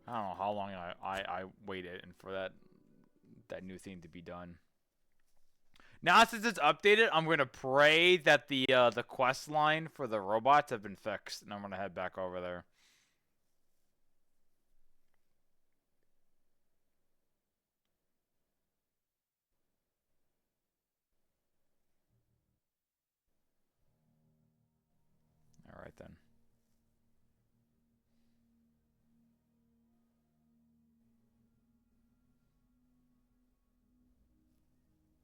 I don't know how long I waited and for that new thing to be done. Now since it's updated, I'm gonna pray that the quest line for the robots have been fixed, and I'm gonna head back over there. All right then.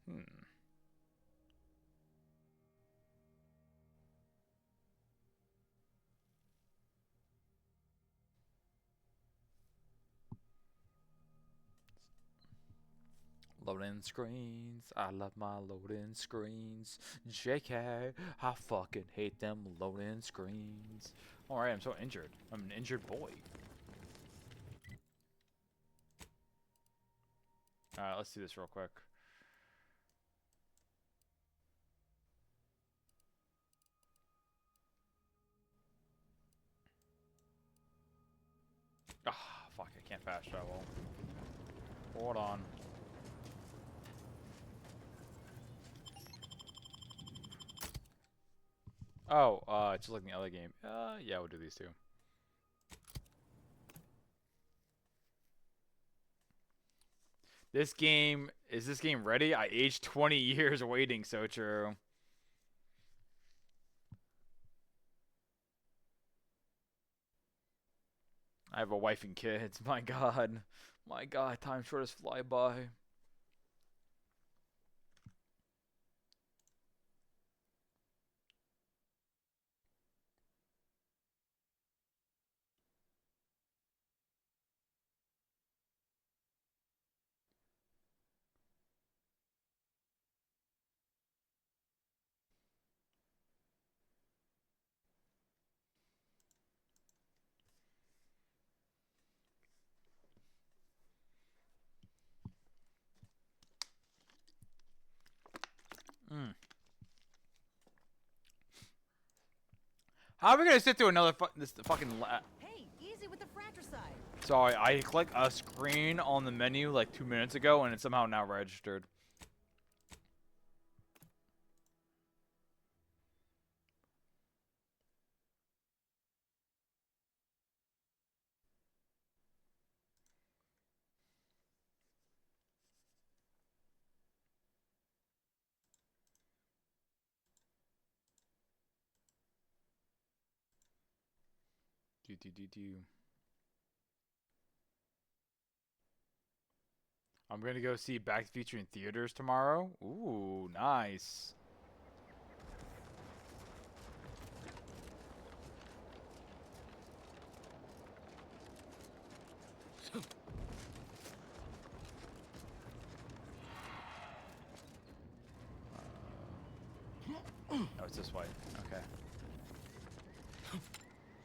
Hmm. Loading screens. I love my loading screens. JK, I fucking hate them loading screens. Alright, I'm so injured. I'm an injured boy. Alright, let's do this real quick. Ah, fuck, I can't fast travel. Hold on. Oh, just like the other game. Yeah, we'll do these two. This game, is this game ready? I aged 20 years waiting, so true. I have a wife and kids. My god. My god, time sure does fly by. Mm. How are we gonna sit through another this fucking Hey, easy with the fratricide. Sorry, I clicked a screen on the menu like 2 minutes ago and it's somehow now registered. Do. I'm gonna go see Back to the Future in theaters tomorrow. Ooh, nice. Oh, it's this way. Okay.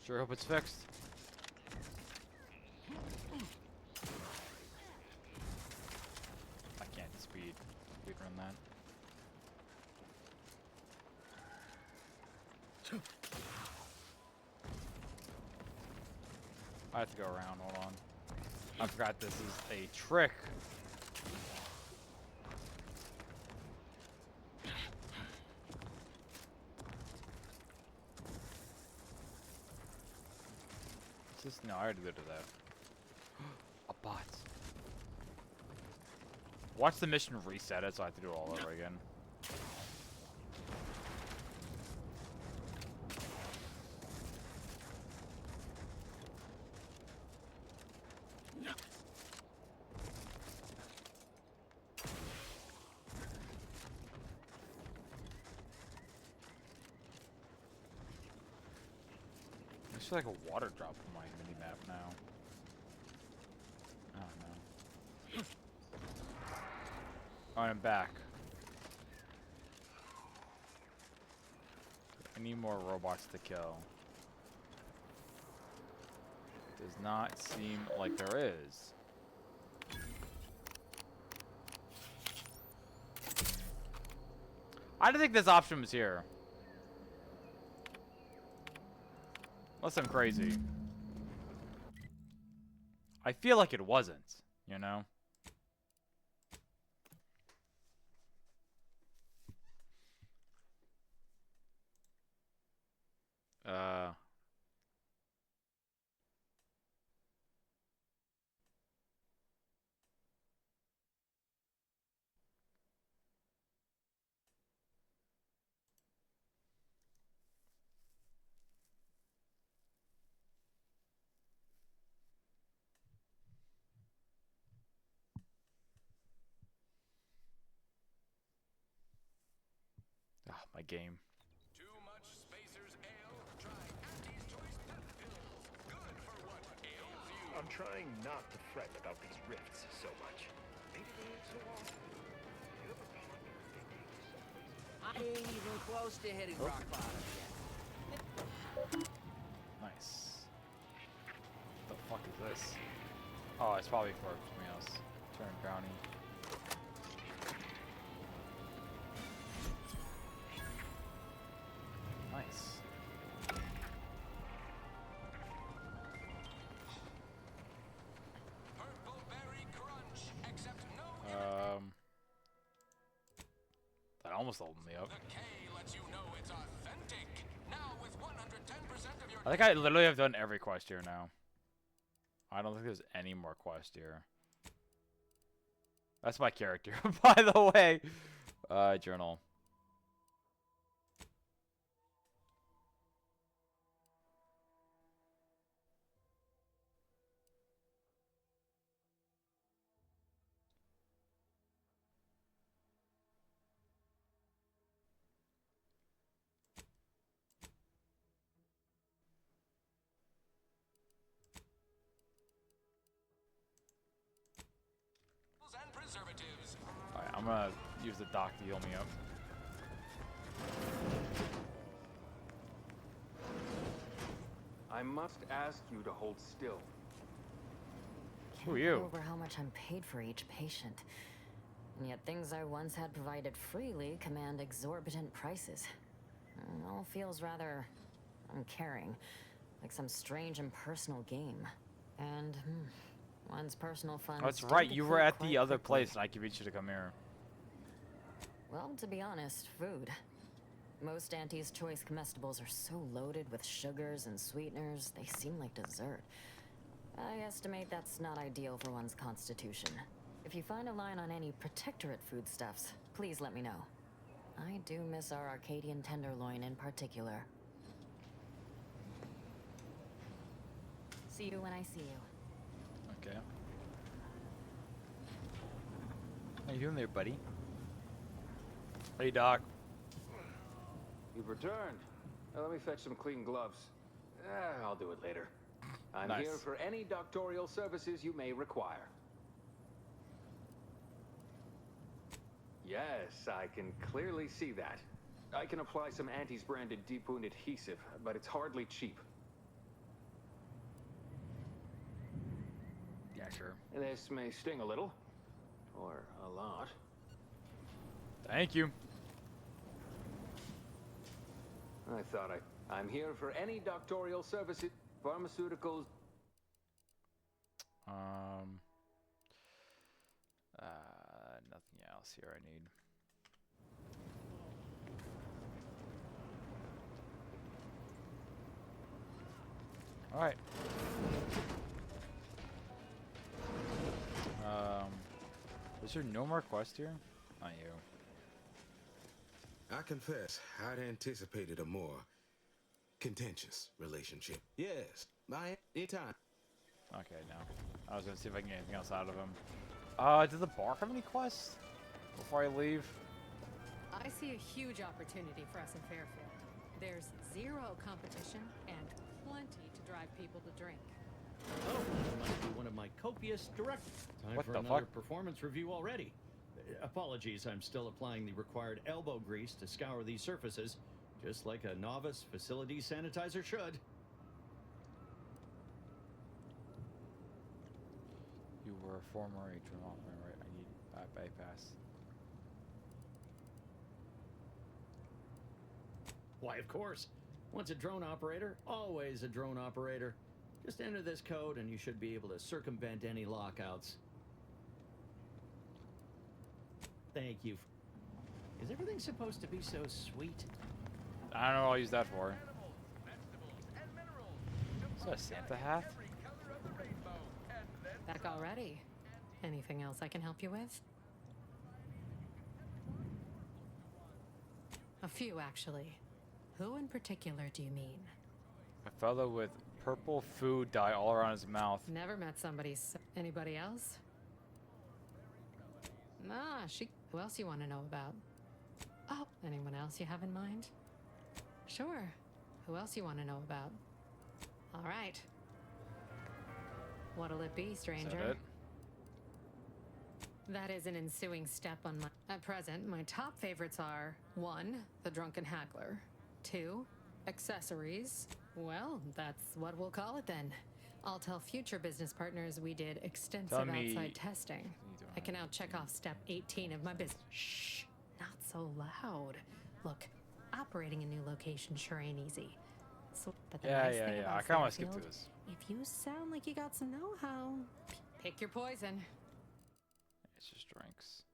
Sure hope it's fixed. I can't speed run that. I have to go around. Hold on. I forgot this is a trick. What's this? No, I already did that. A bot. Watch the mission reset it, so I have to do it all over again. There's like a water drop on my mini map now. I don't know. Alright, I'm back. I need more robots to kill. Does not seem like there is. I didn't think this option was here. Unless I'm crazy. I feel like it wasn't, you know? Uh... Ah, my game. Too much Spacer's Ale? Try Auntie's Choice Pep Pills. Good for what ails you. I'm trying not to fret about these rifts so much. Maybe they ain't so awesome. You ever ponder if they take you someplace? I ain't even close to hitting rock bottom yet. Nice. What the fuck is this? Oh, it's probably for something else. Turn brownie. Nice. Purple Berry Crunch. Except no That almost opened me up. The K lets you know it's authentic. Now with 110% of your I think I literally have done every quest here now. I don't think there's any more quest here. That's my character, by the way. Journal. and preservatives. Alright, I'm gonna use the dock to heal me up. I must ask you to hold still. Who are Can't you? get over how much I'm paid for each patient. And yet things I once had provided freely command exorbitant prices. It all feels rather uncaring, like some strange impersonal game. And one's personal funds. That's do right, you were deplete at the quite other quickly. place and I convinced you to come here. Well, to be honest, food. Most Auntie's Choice comestibles are so loaded with sugars and sweeteners, they seem like dessert. I estimate that's not ideal for one's constitution. If you find a line on any protectorate foodstuffs, please let me know. I do miss our Arcadian tenderloin in particular. See you when I see you. Okay. How you doing there, buddy? Hey, Doc. You've returned. Now let me fetch some clean gloves. I'll do it later. I'm Nice. here for any doctorial services you may require. Yes, I can clearly see that. I can apply some Auntie's branded deep wound adhesive, but it's hardly cheap. Yeah, sure. This may sting a little, or a lot. Thank you. I thought I'm here for any doctorial services, pharmaceuticals. Nothing else here I need. All right. Is there no more quest here? Not you. I confess, I'd anticipated a more contentious relationship. Yes, by any time. Okay, no. I was gonna see if I can get anything else out of him. Does the bar have any quests before I leave? I see a huge opportunity for us in Fairfield. There's zero competition and plenty to drive people to drink. Oh, this must be one of my copious direct. Time What for the another fuck? performance review already. Apologies, I'm still applying the required elbow grease to scour these surfaces, just like a novice facility sanitizer should. You were a former drone operator, right? I need that bypass. Why, of course. Once a drone operator, always a drone operator. Just enter this code and you should be able to circumvent any lockouts. Thank you. Is everything supposed to be so sweet? I don't know what I'll use that for. Animals, vegetables, and minerals. Is that a Santa hat? Every color of the rainbow. And then Back already. Anything else I can help you with? A few, actually. Who in particular do you mean? A fellow with purple food dye all around his mouth. Never met somebody. Anybody else? Nah, who else you want to know about? Oh, anyone else you have in mind? Sure. Who else you want to know about? All right. What'll it be, Is stranger? that it? That is an ensuing step on my... At present, my top favorites are 1. The Drunken Haggler. 2. Accessories. Well, that's what we'll call it then. I'll tell future business partners we did extensive Tell me- outside testing. I can now check off step 18 of my business. Shh! Not so loud. Look, operating a new location sure ain't easy. So, but the nice thing Yeah. about I kind of want to skip Fairfield, through this. if you sound like you got some know-how, pick your poison. It's just drinks.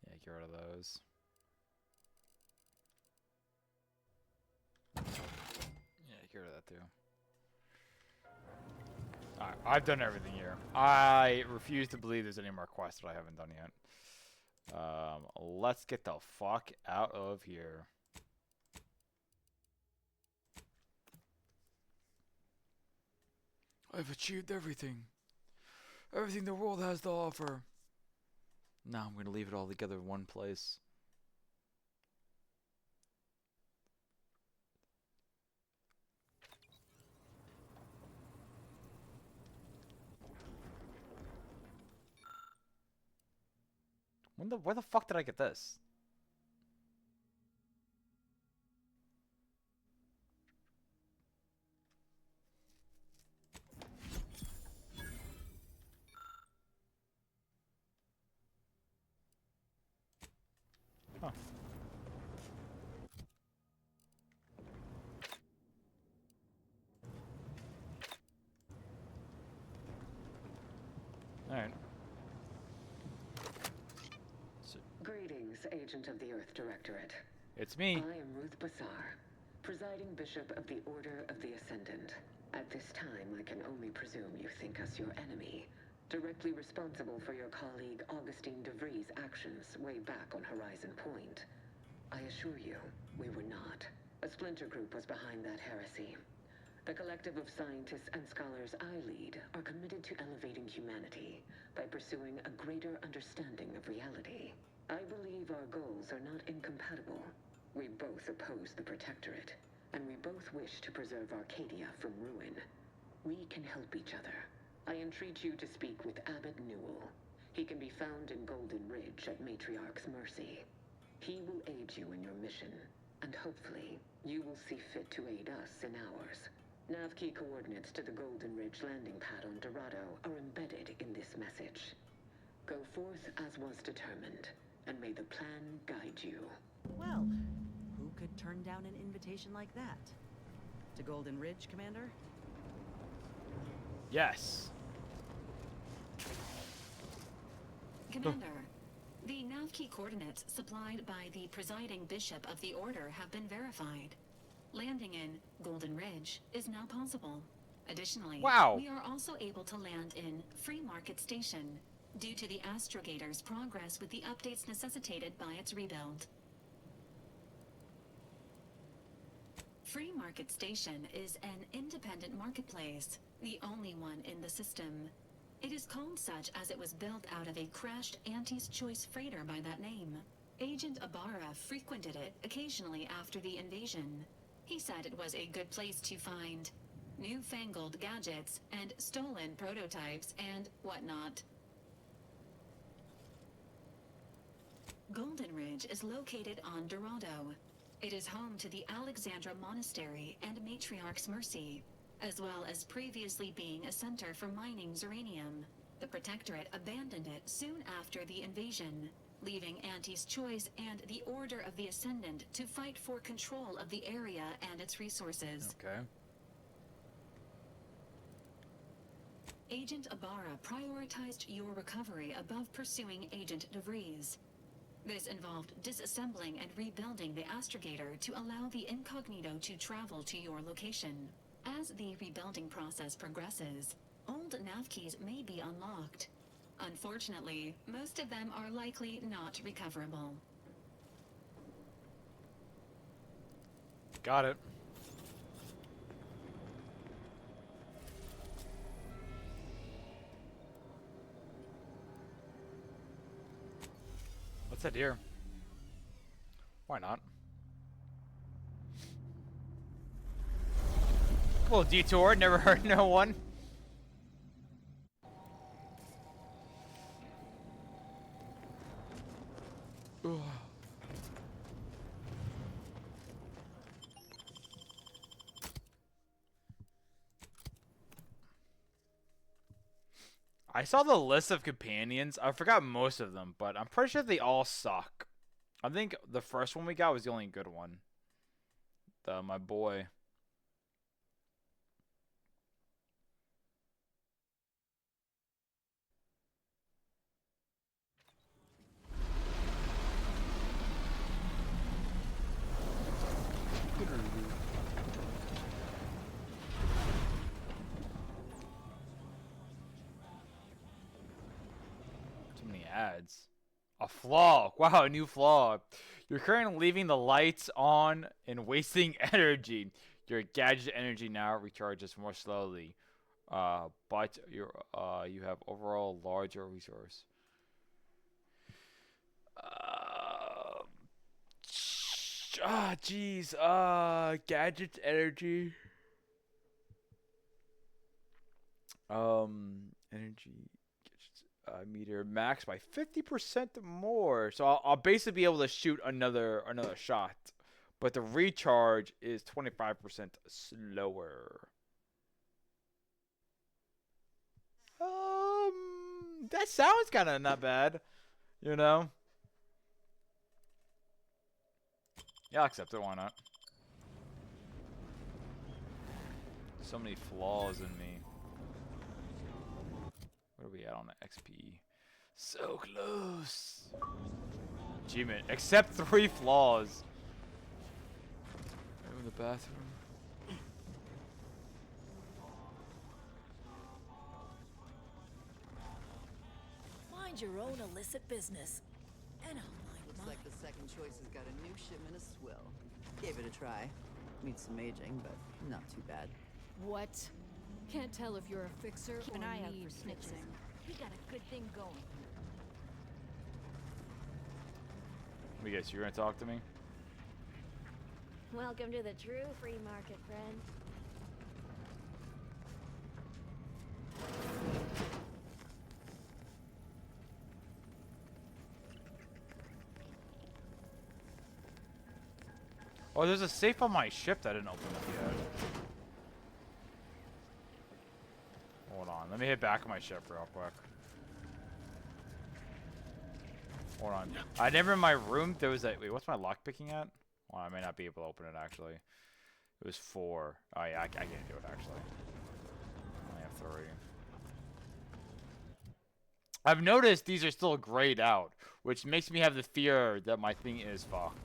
Yeah, get rid of those. Yeah, get rid of that too. Alright, I've done everything here. I refuse to believe there's any more quests that I haven't done yet. Let's get the fuck out of here. I've achieved everything. Everything the world has to offer. Now I'm going to leave it all together in one place. Where the fuck did I get this? Huh. Alright. Greetings, Agent of the Earth Directorate. It's me. I am Ruth Bassar, presiding Bishop of the Order of the Ascendant. At this time, I can only presume you think us your enemy, directly responsible for your colleague Augustine DeVries' actions way back on Horizon Point. I assure you, we were not. A splinter group was behind that heresy. The collective of scientists and scholars I lead are committed to elevating humanity by pursuing a greater understanding of reality. I believe our goals are not incompatible. We both oppose the Protectorate, and we both wish to preserve Arcadia from ruin. We can help each other. I entreat you to speak with Abbot Newell. He can be found in Golden Ridge at Matriarch's mercy. He will aid you in your mission, and hopefully, you will see fit to aid us in ours. Navkey coordinates to the Golden Ridge landing pad on Dorado are embedded in this message. Go forth as was determined, and may the plan guide you. Well, who could turn down an invitation like that? To Golden Ridge, Commander? Yes. Commander, the Navkey coordinates supplied by the presiding Bishop of the Order have been verified. Landing in Golden Ridge is now possible. Additionally, we are also able to land in Free Market Station due to the Astrogator's progress with the updates necessitated by its rebuild. Free Market Station is an independent marketplace, the only one in the system. It is called such as it was built out of a crashed Anti's Choice freighter by that name. Agent Ibarra frequented it occasionally after the invasion. He said it was a good place to find newfangled gadgets and stolen prototypes and whatnot. Golden Ridge is located on Dorado. It is home to the Alexandra Monastery and Matriarch's Mercy, as well as previously being a center for mining Zeranium. The Protectorate abandoned it soon after the invasion, leaving Auntie's Choice and the Order of the Ascendant to fight for control of the area and its resources. Okay. Agent Ibarra prioritized your recovery above pursuing Agent DeVries. This involved disassembling and rebuilding the astrogator to allow the Incognito to travel to your location. As the rebuilding process progresses, old nav keys may be unlocked. Unfortunately, most of them are likely not recoverable. Got it. What's that here? Why not? Little detour, never hurt no one. Ugh. I saw the list of companions. I forgot most of them, but I'm pretty sure they all suck. I think the first one we got was the only good one. My boy. Too many ads. A flaw. Wow, a new flaw. You're currently leaving the lights on and wasting energy. Your gadget energy now recharges more slowly. But you have overall larger resource. Jeez. Gadget energy. Energy meter max by 50% more. So I'll basically be able to shoot another shot, but the recharge is 25% slower. That sounds kind of not bad, you know. Yeah, I'll accept it. Why not? So many flaws in me. What are we at on the XP? So close. Achievement. Accept 3 flaws. I'm in the bathroom. Mind your own illicit business. And I'll mind Looks mine. like the Second Choice has got a new shipment of swill. Gave it a try. Needs some aging, but not too bad. What? Can't tell if you're a fixer Keep or an eye out need for snitches. fixing. We got a good thing going. Let me guess, you're gonna talk to me? Welcome to the true free market, friend. Oh, there's a safe on my ship that I didn't open up yet. Hold on, let me hit back on my ship real quick. Hold on. I never in my room there was a wait, what's my lock picking at? Well, I may not be able to open it actually. It was 4. Oh yeah, I can't do it actually. I only have 3. I've noticed these are still grayed out, which makes me have the fear that my thing is fucked.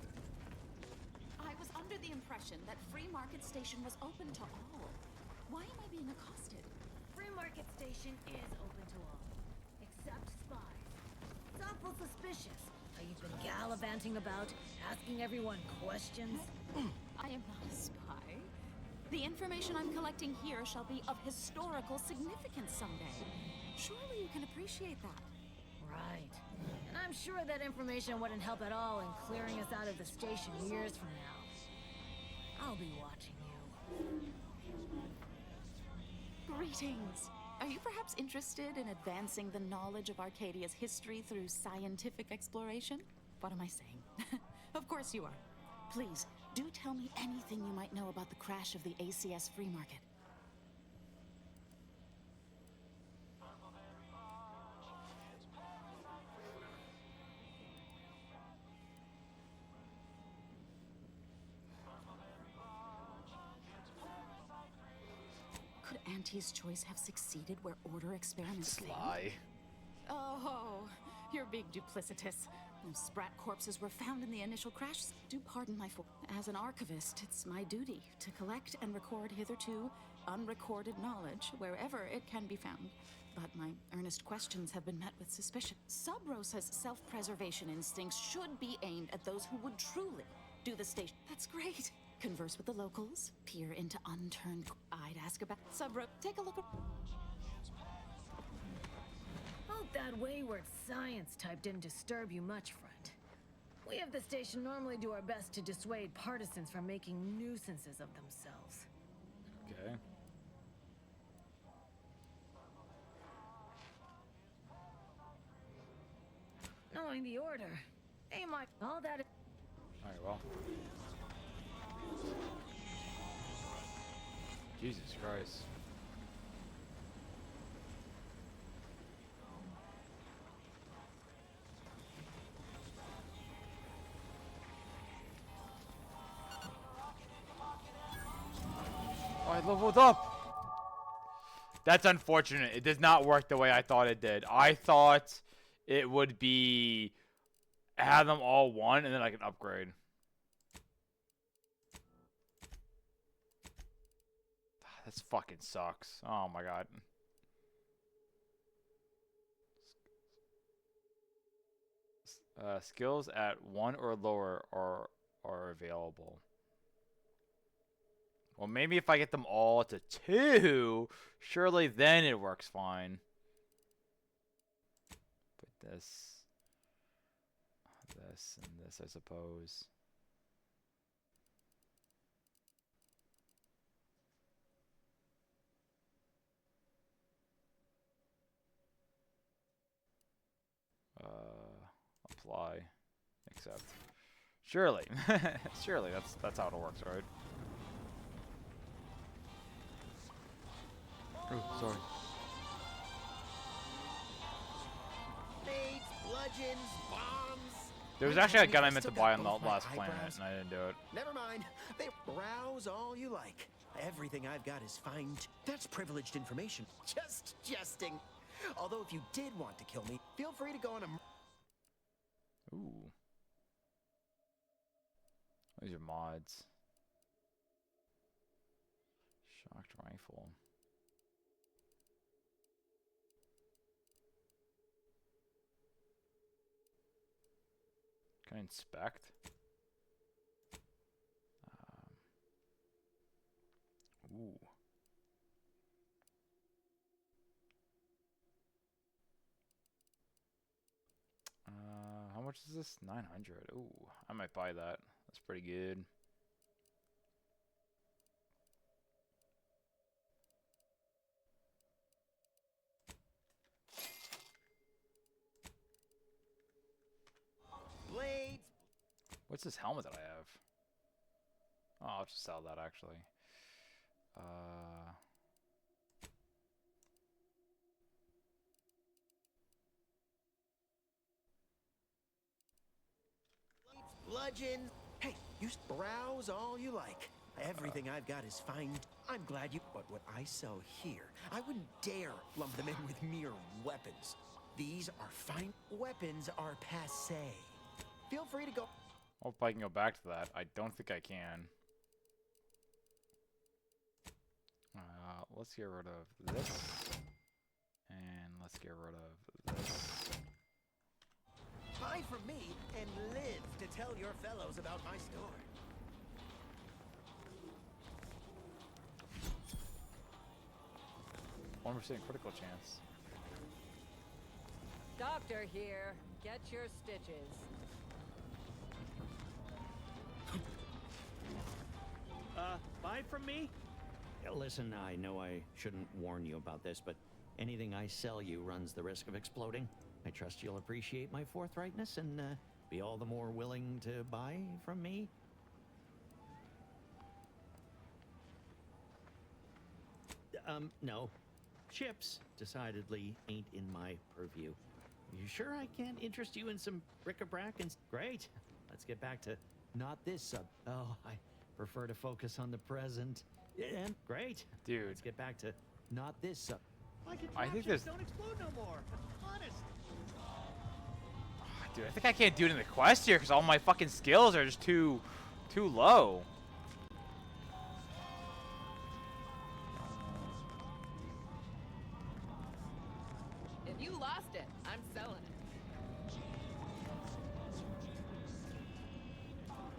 I was under the impression that Free Market Station was open to all. Why am I being accosted? Free market station is open to all, except spies. It's awful suspicious how you've been gallivanting about, asking everyone questions. I am not a spy. The information I'm collecting here shall be of historical significance someday. Surely you can appreciate that. Right. And I'm sure that information wouldn't help at all in clearing us out of the station years from now. I'll be watching you. Greetings. Are you perhaps interested in advancing the knowledge of Arcadia's history through scientific exploration? What am I saying? Of course you are. Please, Do tell me anything you might know about the crash of the ACS free market. Could Auntie's Choice have succeeded where Order experiments failed? Sly. Oh, you're being duplicitous. Those Sprat corpses were found in the initial crash. Do pardon my As an archivist, it's my duty to collect and record hitherto unrecorded knowledge wherever it can be found. But my earnest questions have been met with suspicion. Sub Rosa's self-preservation instincts should be aimed at those who would truly do the station. That's great. Converse with the locals, peer into unturned. I'd ask about Sub Rosa. Take a look at. Hope that wayward science type didn't disturb you much, friend. We of the station normally do our best to dissuade partisans from making nuisances of themselves. Okay. Knowing the Order, they might all that. Alright, well. Jesus Christ. I leveled up! That's unfortunate. It does not work the way I thought it did. I thought it would be have them all one and then I can upgrade. This fucking sucks. Oh my god. Skills at 1 or lower are available. Well, maybe if I get them all to 2, surely then it works fine. But this, and this, I suppose. Apply, accept. Surely, surely that's how it works, right? Oh, sorry. Nades, bludgeons, bombs. There was actually a gun I meant to buy on the last planet, and I didn't do it. Never mind. They browse all you like. Everything I've got is fine. That's privileged information. Just jesting. Although if you did want to kill me, feel free to go on a... Ooh. These are mods. Shocked rifle. Can I inspect? Ooh. How much is this? 900. Ooh, I might buy that. That's pretty good. Blades. What's this helmet that I have? Oh, I'll just sell that actually. Bludgeon. Hey, you browse all you like. Everything I've got is fine. I'm glad you... But what I sell here, I wouldn't dare lump them in with mere weapons. These are fine. Weapons are passé. Feel free to go... Hope I can go back to that. I don't think I can. Let's get rid of this. And let's get rid of this. Buy from me and live to tell your fellows about my store. 1% critical chance. Doctor here. Get your stitches. Buy from me? Listen, I know I shouldn't warn you about this, but anything I sell you runs the risk of exploding. I trust you'll appreciate my forthrightness and be all the more willing to buy from me. No. Ships decidedly ain't in my purview. You sure I can't interest you in some bric-a-brac and... Great. Let's get back to not this sub... Oh, I prefer to focus on the present. And great. Dude. Let's get back to not this sub... I think there's... Don't explode no more. Honest. Dude, I think I can't do it in the quest here because all my fucking skills are just too low. If you lost it, I'm selling it.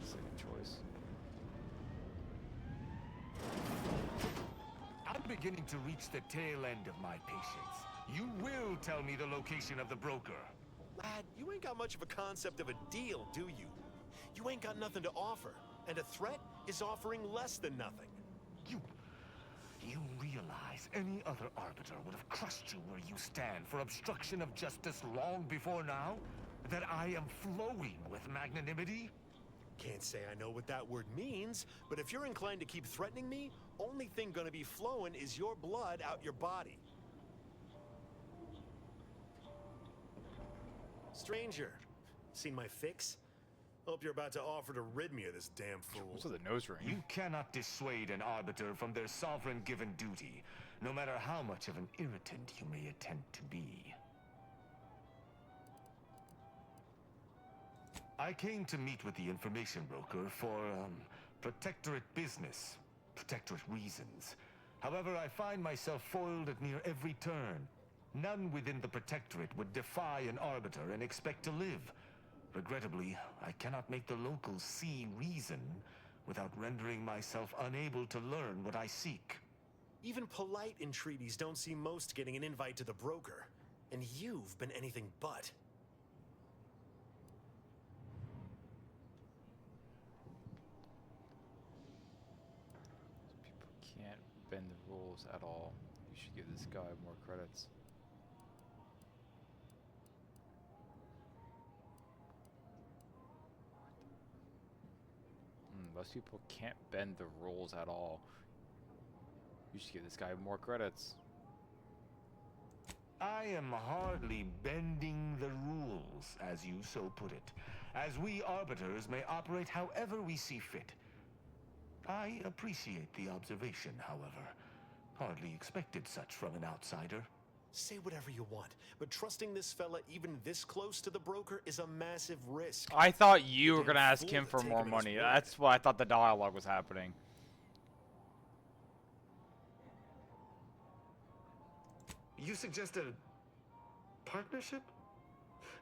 Second choice. I'm beginning to reach the tail end of my patience. You will tell me the location of the broker. Lad, you ain't got much of a concept of a deal, do you? You ain't got nothing to offer, and a threat is offering less than nothing. You realize any other arbiter would have crushed you where you stand for obstruction of justice long before now? That I am flowing with magnanimity? Can't say I know what that word means, but if you're inclined to keep threatening me, only thing gonna be flowing is your blood out your body. Stranger, seen my fix? Hope you're about to offer to rid me of this damn fool. What's with the nose ring? You cannot dissuade an arbiter from their sovereign-given duty, no matter how much of an irritant you may attempt to be. I came to meet with the information broker for, protectorate business, protectorate reasons. However, I find myself foiled at near every turn. None within the protectorate would defy an arbiter and expect to live. Regrettably, I cannot make the locals see reason without rendering myself unable to learn what I seek. Even polite entreaties don't see most getting an invite to the broker, and you've been anything but. People can't bend the rules at all. You should give this guy more credits. Most people can't bend the rules at all. You should give this guy more credits. I am hardly bending the rules, as you so put it, as we arbiters may operate however we see fit. I appreciate the observation, however. Hardly expected such from an outsider. Say whatever you want, but trusting this fella even this close to the broker is a massive risk. I thought you were gonna ask him for more money. That's why I thought the dialogue was happening. You suggest a partnership?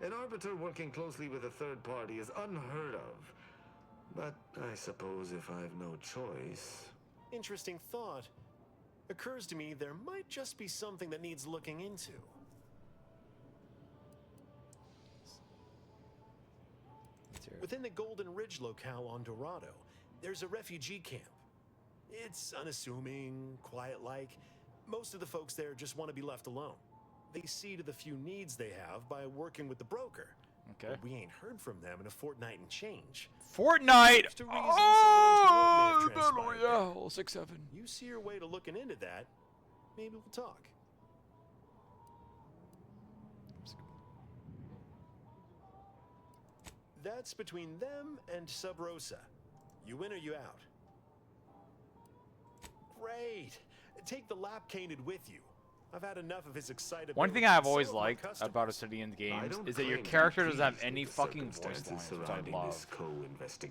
An arbiter working closely with a third party is unheard of. But I suppose if I've no choice... Interesting thought. Occurs to me there might just be something that needs looking into. Within the Golden Ridge locale on Dorado, there's a refugee camp. It's unassuming, quiet-like. Most of the folks there just want to be left alone. They see to the few needs they have by working with the broker. Okay. But we ain't heard from them in a fortnight and change. Fortnite! Oh, yeah, 6-7. You see your way to looking into that, maybe we'll talk. That's between them and Sub Rosa. You in or you out? Great. Take the lap canid with you. I've had enough of his excitability. One thing I've always liked about Obsidian games is that your character doesn't have any fucking voice lines, which I love.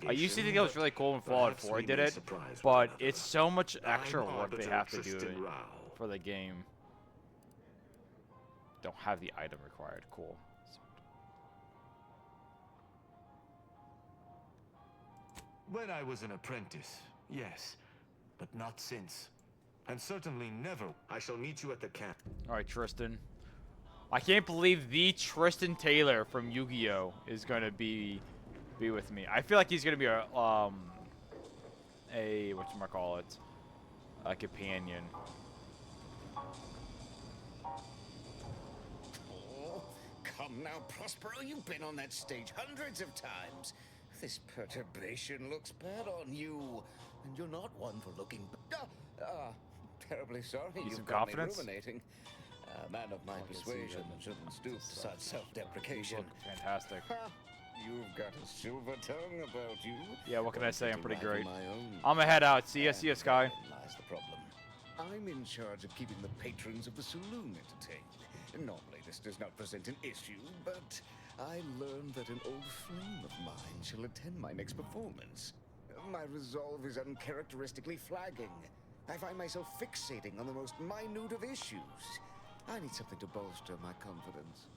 I used to think that was really cool when Fallout 4 did it, but it's so much extra work they have to do it for the game. Don't have the item required. Cool. When I was an apprentice, yes, but not since. And certainly never. I shall meet you at the camp. Alright, Tristan. I can't believe the Tristan Taylor from Yu-Gi-Oh! Is gonna be with me. I feel like he's gonna be a whatchamacallit, a companion. Oh, come now, Prospero. You've been on that stage hundreds of times. This perturbation looks bad on you. And you're not one for looking... terribly sorry Need you've some got me confidence? ruminating. A man of my can see persuasion that. shouldn't stoop to such self-deprecation. You look fantastic. You've got a silver tongue about you. Yeah, what can I say? I'm Won't pretty get to great. rival my own. I'm gonna head out. See ya, Sky. Therein lies the problem. I'm in charge of keeping the patrons of the saloon entertained. Normally, this does not present an issue, but I learned that an old flame of mine shall attend my next performance. My resolve is uncharacteristically flagging. I find myself fixating on the most minute of issues. I need something to bolster my confidence.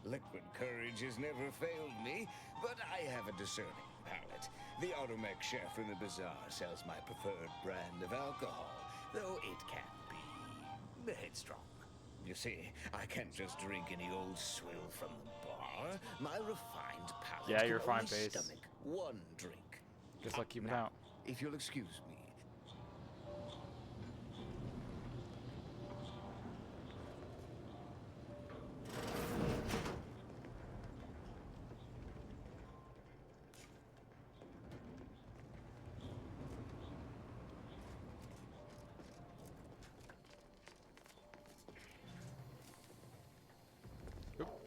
Liquid courage has never failed me, but I have a discerning palate. The automech chef in the bazaar sells my preferred brand of alcohol, though it can be headstrong. You see, I can't just drink any old swill from the bar. My refined palate Yeah, your can fine only face. stomach one drink. Just like keeping Now, out. if you'll excuse me.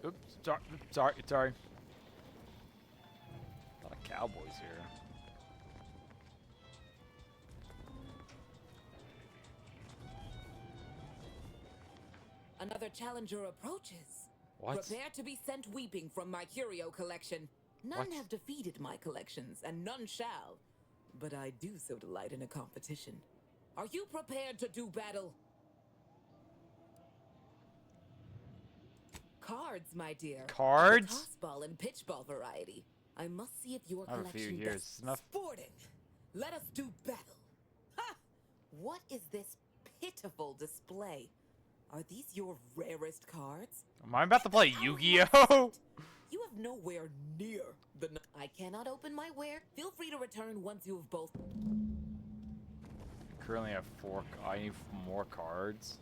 Oops. Sorry. A lot of cowboys here. Another challenger approaches. What? Prepare to be sent weeping from my curio collection. None What? have defeated my collections, and none shall. But I do so delight in a competition. Are you prepared to do battle? Cards, my dear. Cards? The toss ball and pitch ball variety. I must see if your I have a few collection here. does It's enough. sporting. Let us do battle. Ha! What is this pitiful display? Are these your rarest cards? Am I about to play Yu-Gi-Oh? You have nowhere near the. I cannot open my ware. Feel free to return once you have both. Currently have 4. I need more cards.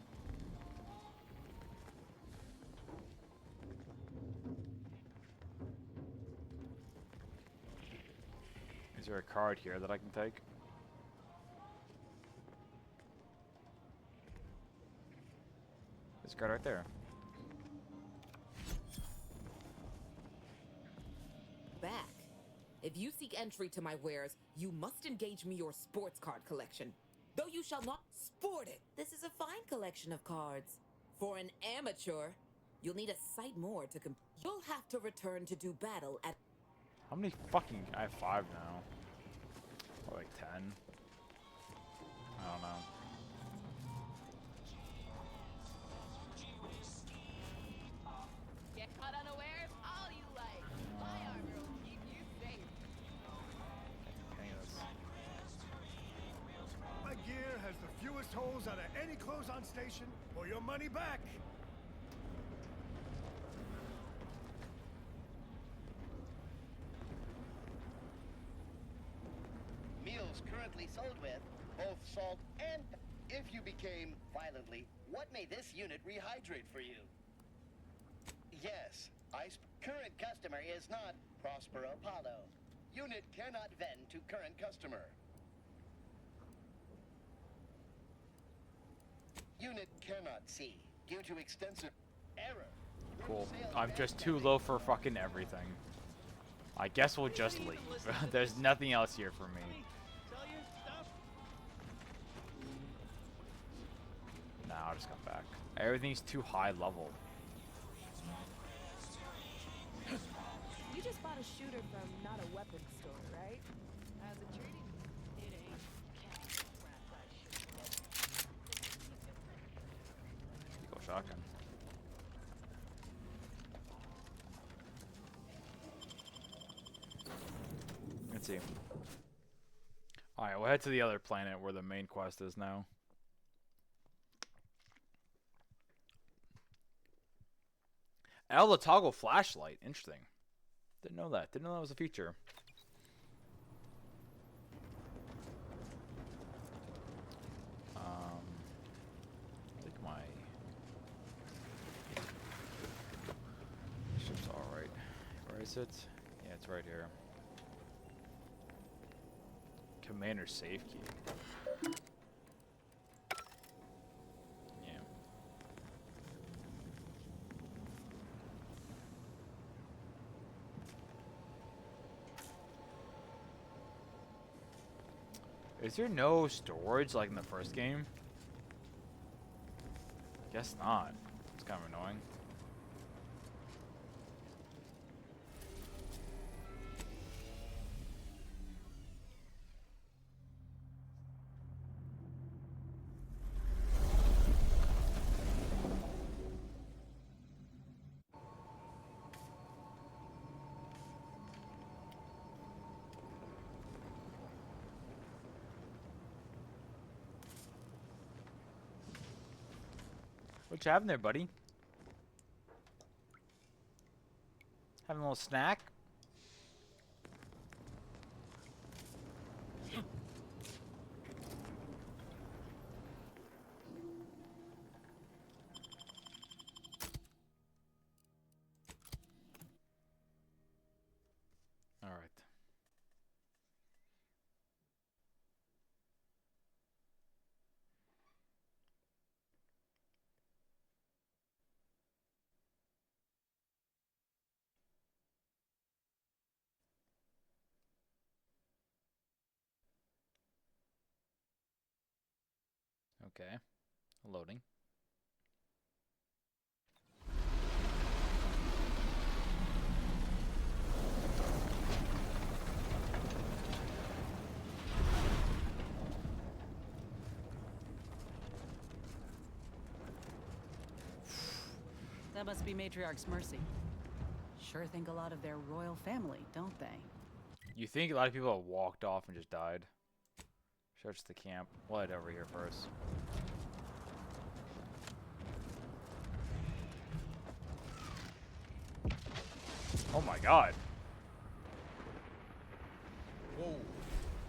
Is there a card here that I can take? This card right there. Back. If you seek entry to my wares, you must engage me your sports card collection. Though you shall not sport it. This is a fine collection of cards. For an amateur, you'll need a sight more to You'll have to return to do battle at. How many fucking... I have 5 now. Or like 10. I don't know. Get caught unawares all you like. My armor will keep you safe. My gear has the fewest holes out of any close-on station, or your money back. Meals currently sold with both salt and... If you became violently, what may this unit rehydrate for you? Yes, current customer is not Prospero Apollo. Unit cannot vend to current customer. Unit cannot see due to extensive error. Cool. I'm just too low for fucking everything. I guess we'll just leave. There's nothing else here for me. Nah, I'll just come back. Everything's too high level. You just bought a shooter from not a weapons store, right? How's it treating you? It ain't. Go shotgun. Let's see. Alright, we'll head to the other planet where the main quest is now. The toggle flashlight. Interesting. Didn't know that. Didn't know that was a feature. I think my ship's alright. Where is it? Yeah, it's right here. Commander safe key. Is there no storage like in the first game? Guess not. It's kind of annoying. What you having there, buddy? Having a little snack? All right. Okay. Loading. That must be Matriarch's Mercy. Sure think a lot of their royal family, don't they? You think a lot of people have walked off and just died? Search the camp. We'll head over here first. Oh my god. Whoa.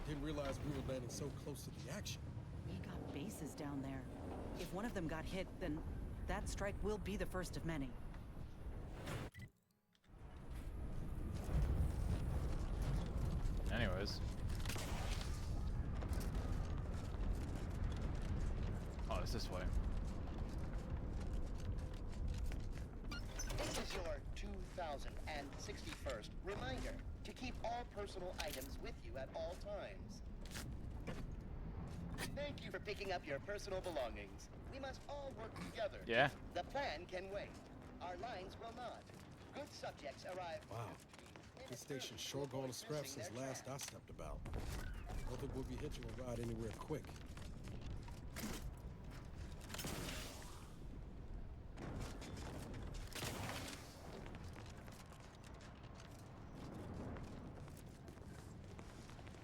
Didn't realize we were landing so close to the action. We got bases down there. If one of them got hit, then that strike will be the first of many. Anyways. Oh, it's this way. This is your 2061st reminder to keep all personal items with you at all times. Thank you for picking up your personal belongings. We must all work together. Yeah. The plan can wait. Our lines will not. Good subjects arrive. Wow. This station's sure gone to scrap since last I stepped about. Don't think we'll be hitching a ride anywhere quick.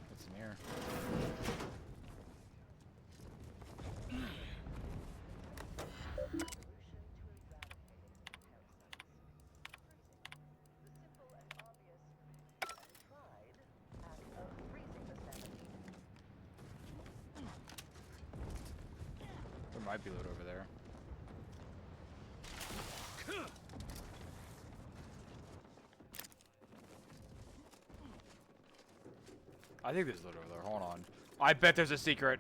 What's in here? There might be loot over there. I think there's loot over there. Hold on. I bet there's a secret.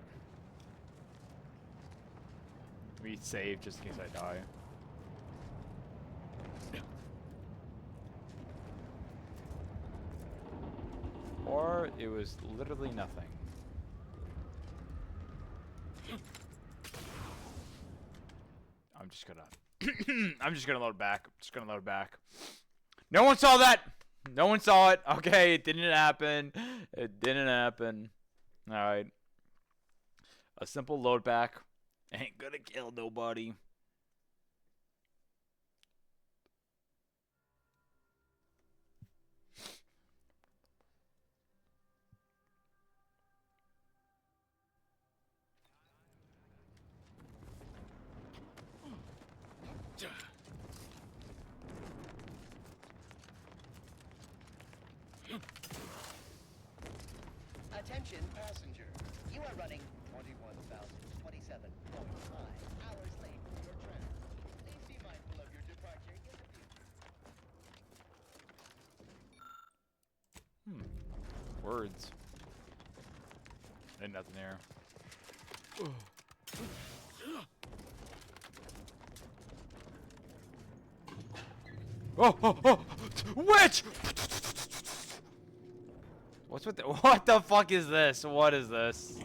We save just in case I die. Or it was literally nothing. I'm just gonna I'm just gonna load back. Just gonna load back. No one saw that! No one saw it. Okay, it didn't happen. It didn't happen. Alright. A simple load back ain't gonna kill nobody. Attention passenger. You are running 21,027.5 hours late for your train. Please be mindful of your departure in the future. Words. Ain't nothing there. Oh, oh, oh! Witch! What's with the— what the fuck is this? What is this?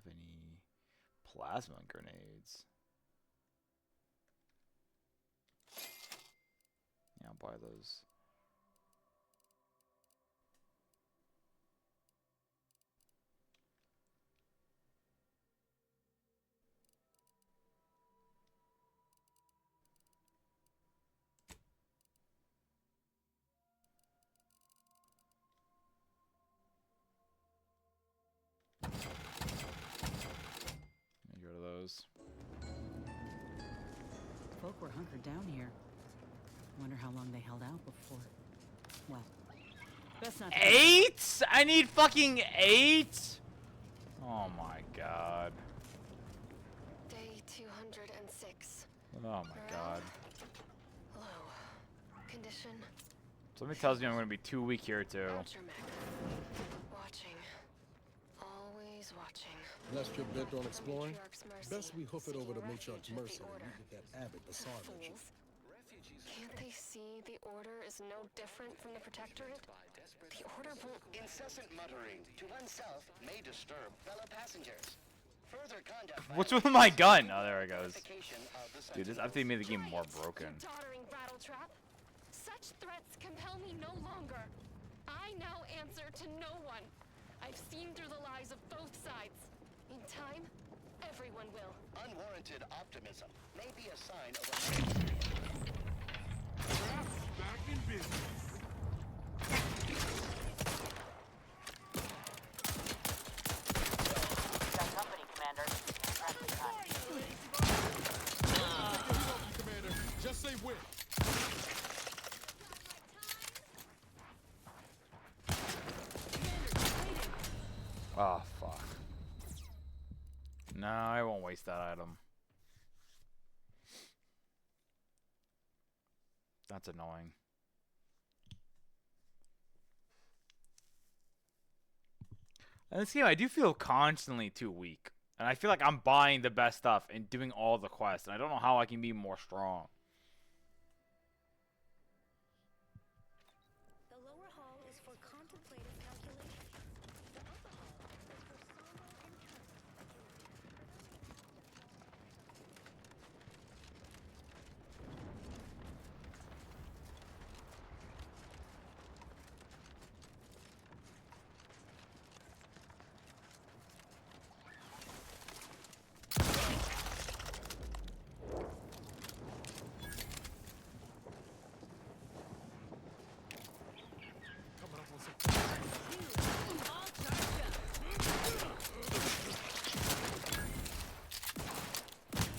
any plasma grenades. Yeah, I'll buy those. Let me go to those. Folk were hunkered down here. Wonder how long they held out before. Well, best not. 8? I need fucking 8? Oh my god. Day 206. Oh my god. Low. Condition. Somebody tells me I'm gonna be too weak here too. Watching. Always watching. Last trip bent on exploring? Best we hoof it over to Matriarch's Mercy and meet with that Abbott Bassar mentioned. Can't they see the Order is no different from the Protectorate? The Order won't... Incessant muttering to oneself may disturb fellow passengers. Further conduct... What's with my gun? Oh, there it goes. Dude, this I think made the game more broken. Tottering rattletrap. Such threats compel me no longer. I now answer to no one. I've seen through the lies of both sides. In time, everyone will. Unwarranted optimism may be a sign of a... Back in business. Got company, Commander. Practice time. Commander, just say when. Oh, fuck. No, I won't waste that item. That's annoying. In this game, I do feel constantly too weak. And I feel like I'm buying the best stuff and doing all the quests. And I don't know how I can be more strong. The lower hall is for contemplative calculation. The upper hall is for somber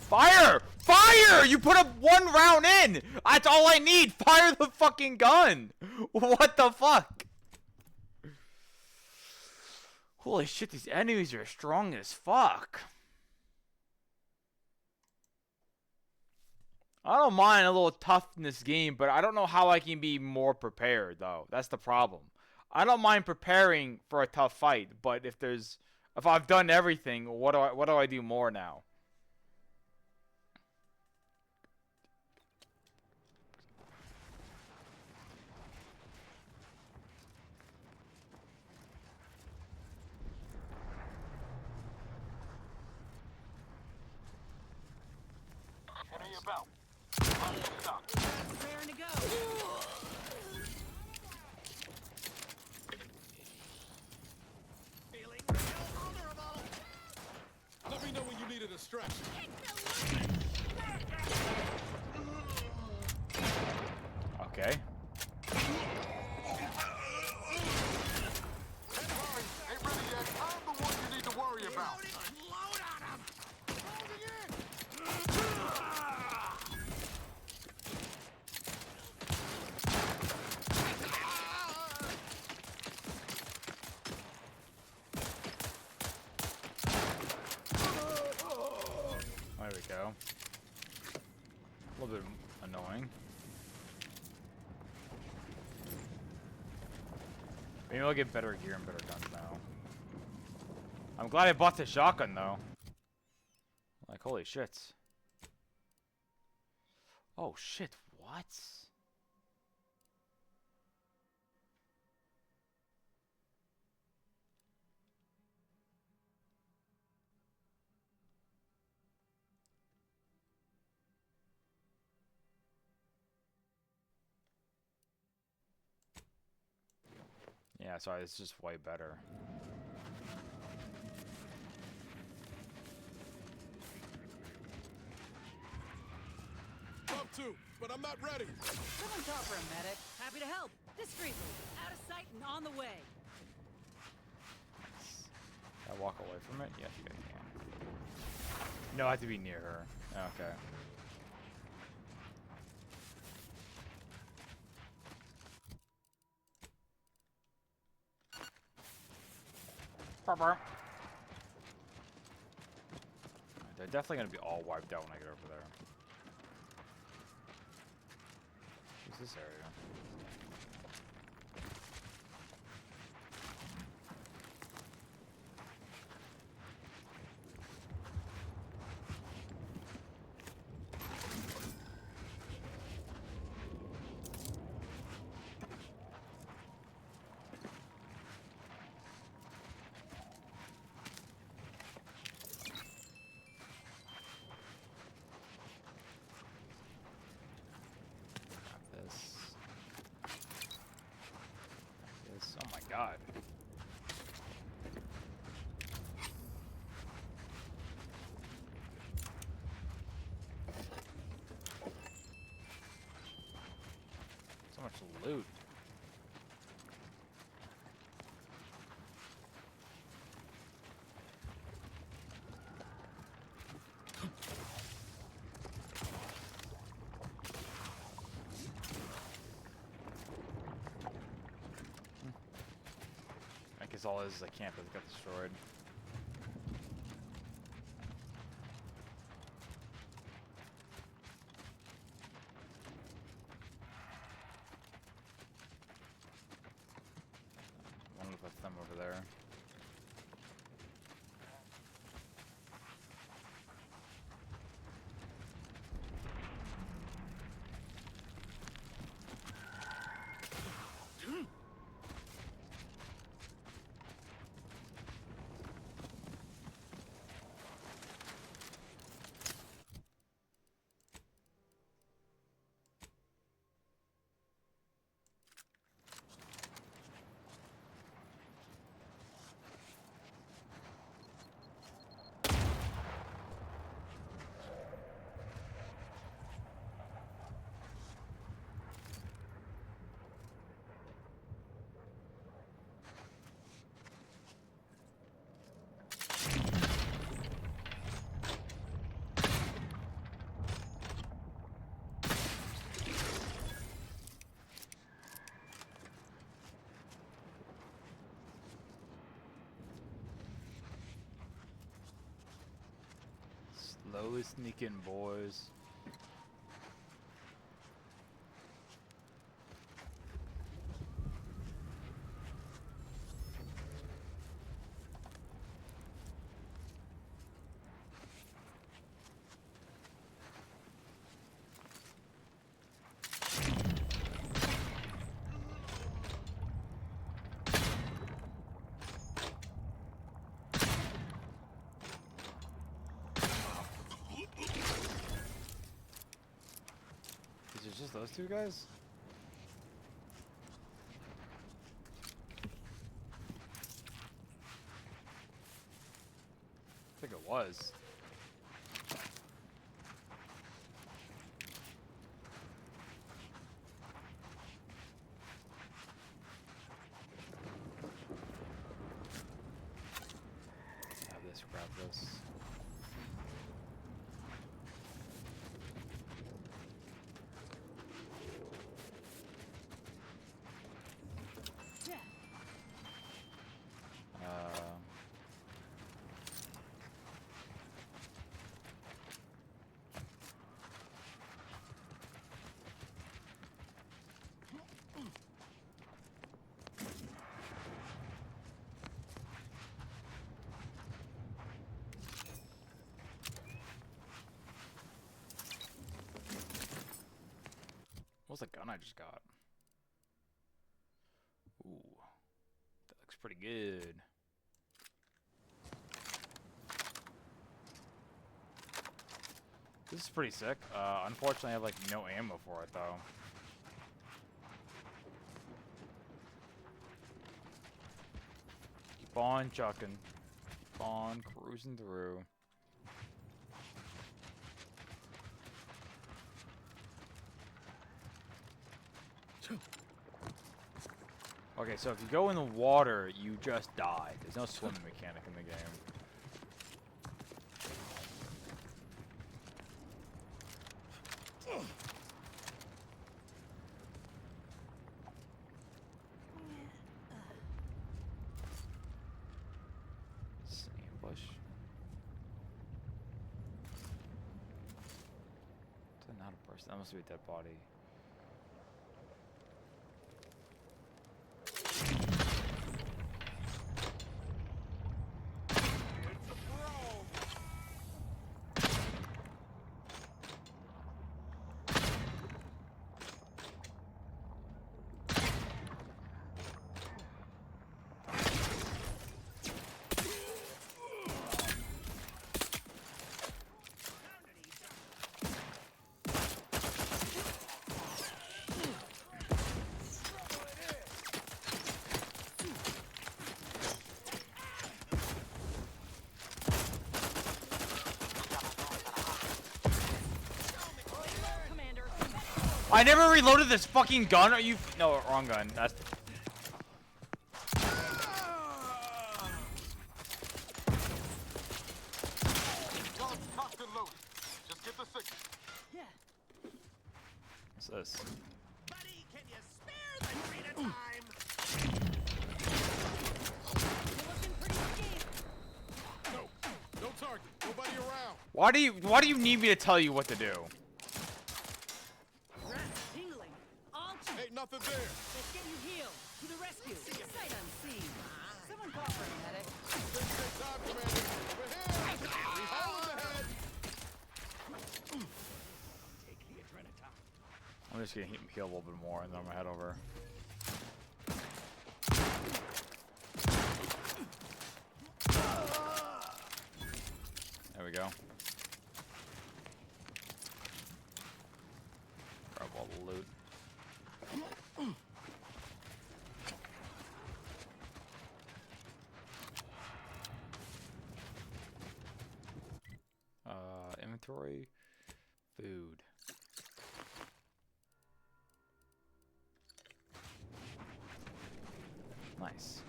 Fire! Fire! You put up one round in! That's all I need! Fire the fucking gun! What the fuck? Holy shit, these enemies are strong as fuck. I don't mind a little tough in this game, but I don't know how I can be more prepared, though. That's the problem. I don't mind preparing for a tough fight, but if I've done everything, what do I do more now? About. Raring to go. Feeling vulnerable. Let me know when you need a distraction. Okay. Ain't ready yet. I'm the one you need to worry about. Load on him. Holding in. There we go. A little bit annoying. Maybe I'll get better gear and better guns now. I'm glad I bought the shotgun though. Like, holy shit. Oh shit, what? Yeah, sorry, it's just way better. Love to, but I'm not ready. Someone call for a medic. Happy to help. Discreetly. Out of sight and on the way. Can I walk away from it? Yes, you guys can. No, I have to be near her. Okay. They're definitely gonna be all wiped out when I get over there. What's this area? Oh my god. So much loot. I guess all is the camp that got destroyed. I wonder if that's them over there. Slowly sneak in, boys. Is it just those two guys? I think it was. Grab this, grab this. What's the gun I just got? Ooh, that looks pretty good. This is pretty sick. Unfortunately, I have like no ammo for it though. on chucking. Keep on cruising through. Okay, so if you go in the water, you just die. There's no swimming mechanic in the game. Ambush. That's not a person. That must be a dead body. I never reloaded this fucking gun. Are you? No, wrong gun. That's. Guns cocked and loaded. Just get the signal. Yeah. What's this? Buddy, can you spare the train of time? No target. Nobody around. Why do you need me to tell you what to do? Tingling. All Ain't nothing there. Let's get you healed. To the rescue. Sight unseen. Someone call for a medic. Just take time, Commander. We're here. We hold the head. Take the adrenaline. I'm just gonna heal a little bit more and then I'm gonna head over. There we go. Grab all the loot. Inventory, food. Nice.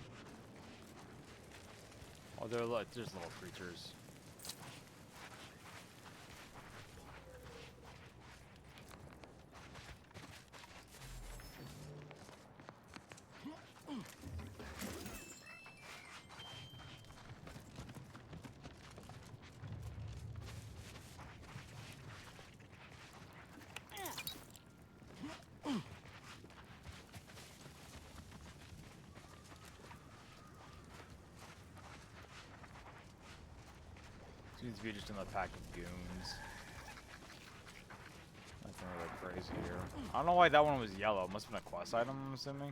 Oh, they're like just little creatures. Seems to be just another pack of goons. Nothing really crazy here. I don't know why that one was yellow. Must have been a quest item, I'm assuming.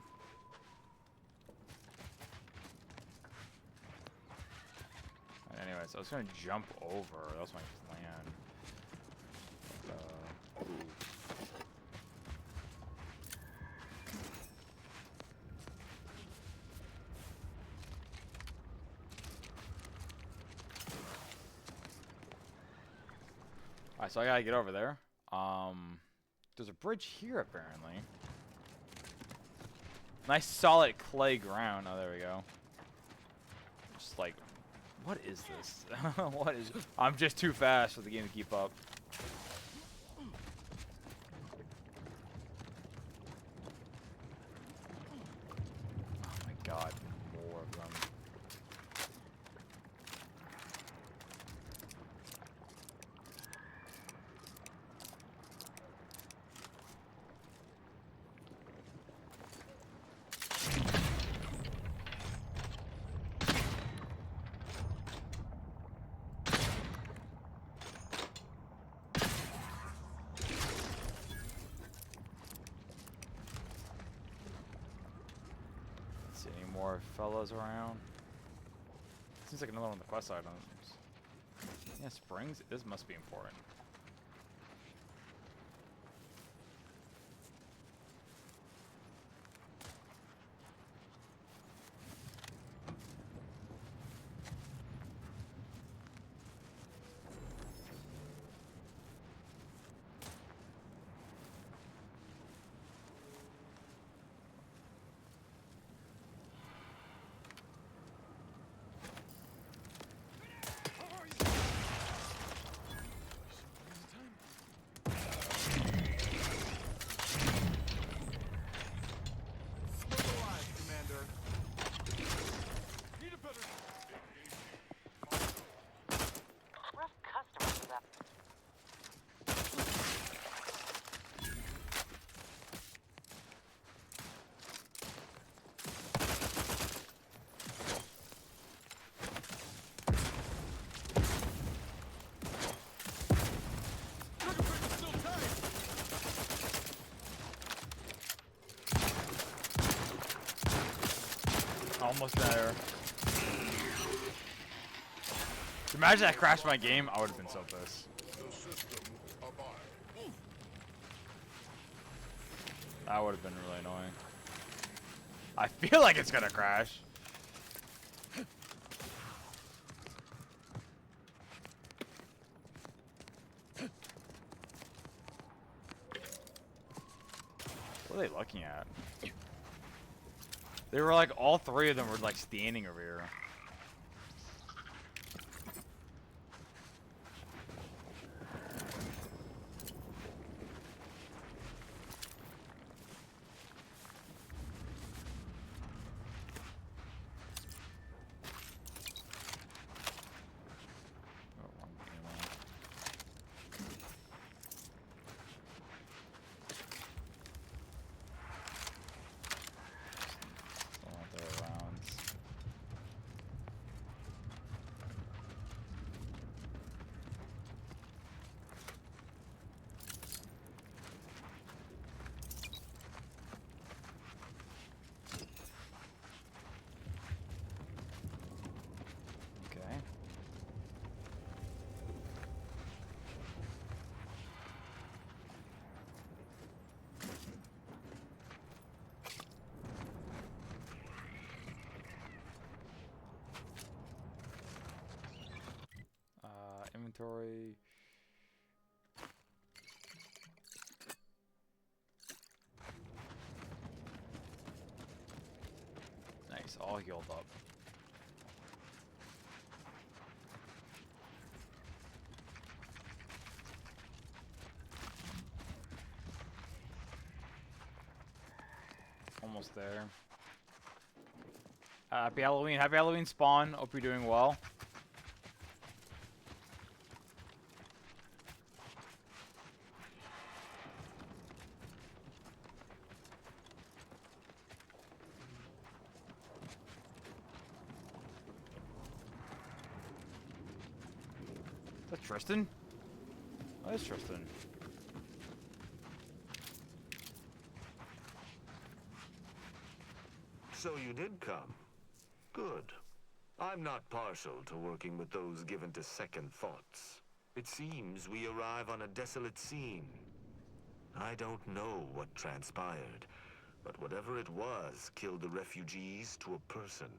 Anyways, I was gonna jump over. That was my plan. But, ooh. Alright, so I gotta get over there. There's a bridge here apparently. Nice solid clay ground. Oh, there we go. Just like, what is this? What is? I'm just too fast for the game to keep up. Oh my god, more of them. See any more fellas around? Seems like another one of the quest items. Yeah, springs. This must be important. Almost there. Imagine I crashed my game, I would have been so pissed. That would have been really annoying. I feel like it's gonna crash. What are they looking at? They were like, all three of them were like standing over here. Inventory. Nice, all healed up. Almost there. Happy Halloween. Happy Halloween, Spawn. Hope you're doing well. Is that Tristan? Oh, that's Tristan. So you did come. Good. I'm not partial to working with those given to second thoughts. It seems we arrive on a desolate scene. I don't know what transpired, but whatever it was killed the refugees to a person.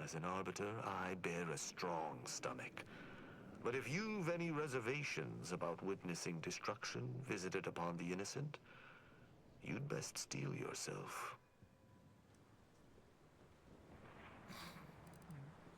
As an Arbiter, I bear a strong stomach. But if you've any reservations about witnessing destruction visited upon the innocent, you'd best steel yourself.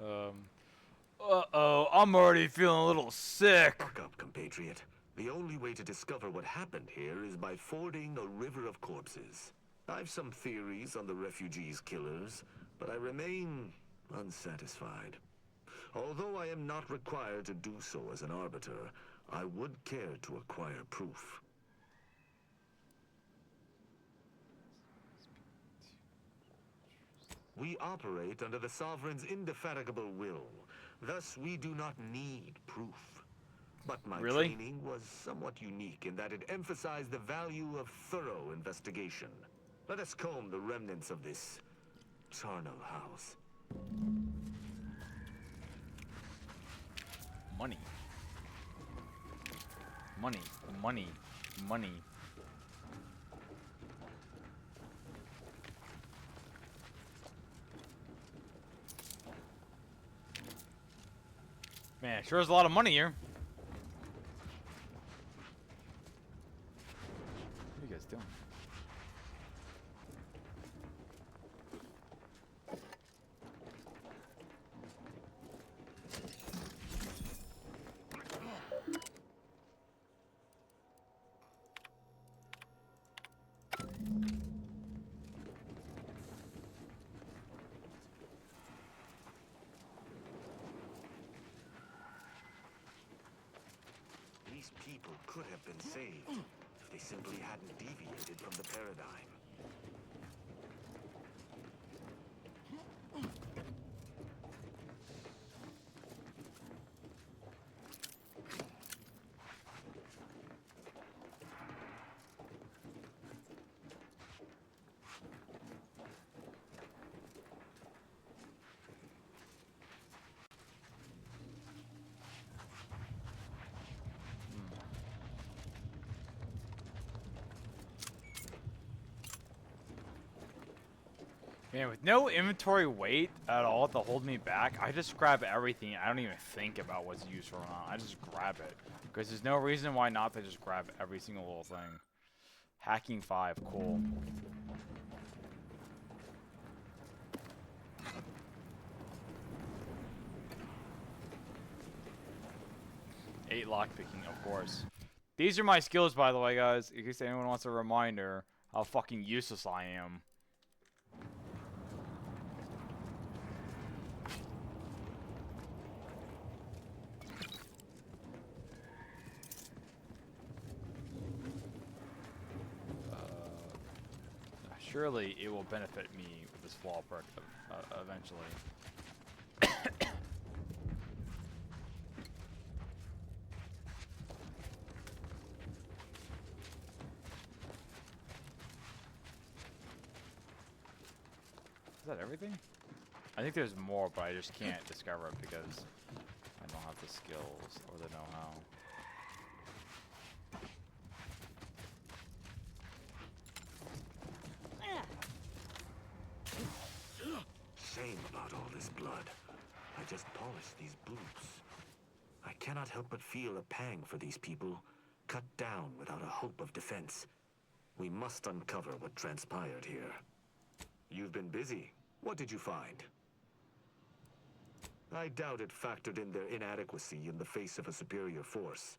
Uh-oh, I'm already feeling a little sick. Buck up, compatriot. The only way to discover what happened here is by fording a river of corpses. I've some theories on the refugees' killers, but I remain unsatisfied. Although I am not required to do so as an Arbiter, I would care to acquire proof. We operate under the Sovereign's indefatigable will. Thus, we do not need proof. But my training was somewhat unique in that it emphasized the value of thorough investigation. Let us comb the remnants of this charnel house. Money. Money. Money. Money. Man, sure is a lot of money here. What are you guys doing? These people could have been saved if they simply hadn't deviated from the paradigm. Man, with no inventory weight at all to hold me back, I just grab everything. I don't even think about what's useful or not. I just grab it. Because there's no reason why not to just grab every single little thing. Hacking 5, cool. Eight lockpicking, of course. These are my skills, by the way, guys. In case anyone wants a reminder how fucking useless I am. Surely it will benefit me with this flaw perk eventually. Is that everything? I think there's more, but I just can't discover it because I don't have the skills or the know-how. Shame about all this blood. I just polished these boots. I cannot help but feel a pang for these people, cut down without a hope of defense. We must uncover what transpired here. You've been busy. What did you find? I doubt it factored in their inadequacy in the face of a superior force.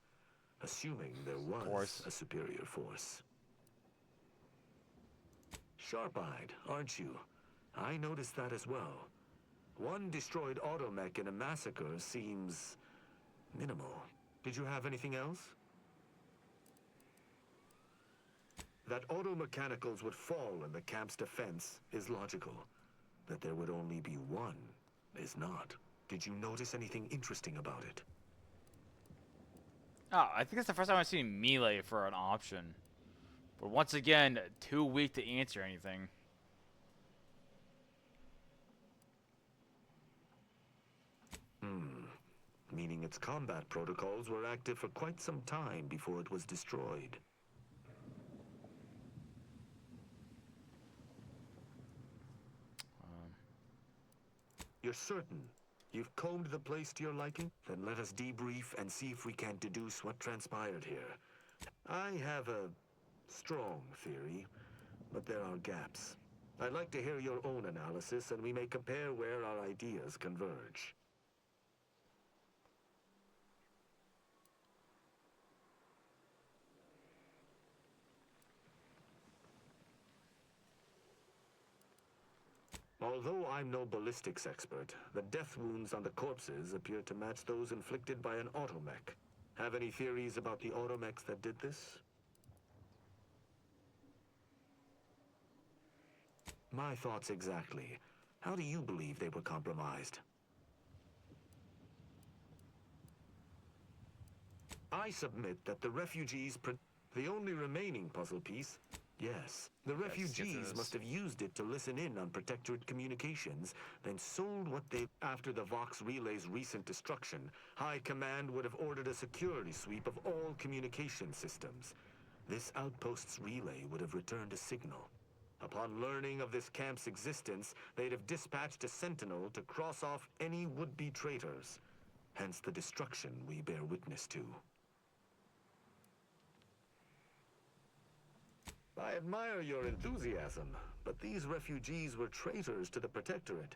Assuming there was a superior force. Sharp-eyed, aren't you? I noticed that as well. One destroyed automech in a massacre seems minimal. Did you have anything else? That auto-mechanicals would fall in the camp's defense is logical. That there would only be one is not. Did you notice anything interesting about it? Oh, I think it's the first time I've seen melee for an option. But once again, too weak to answer anything. Meaning its combat protocols were active for quite some time before it was destroyed. You're certain? You've combed the place to your liking? Then let us debrief and see if we can deduce what transpired here. I have a strong theory, but there are gaps. I'd like to hear your own analysis, and we may compare where our ideas converge. Although I'm no ballistics expert, the death wounds on the corpses appear to match those inflicted by an automech. Have any theories about the automechs that did this? My thoughts exactly. How do you believe they were compromised? I submit that the refugees... The only remaining puzzle piece... Yes, the refugees must have used it to listen in on Protectorate communications, then sold what they... After the Vox Relay's recent destruction, High Command would have ordered a security sweep of all communication systems. This outpost's relay would have returned a signal. Upon learning of this camp's existence, they'd have dispatched a sentinel to cross off any would-be traitors. Hence the destruction we bear witness to. I admire your enthusiasm, but these refugees were traitors to the Protectorate,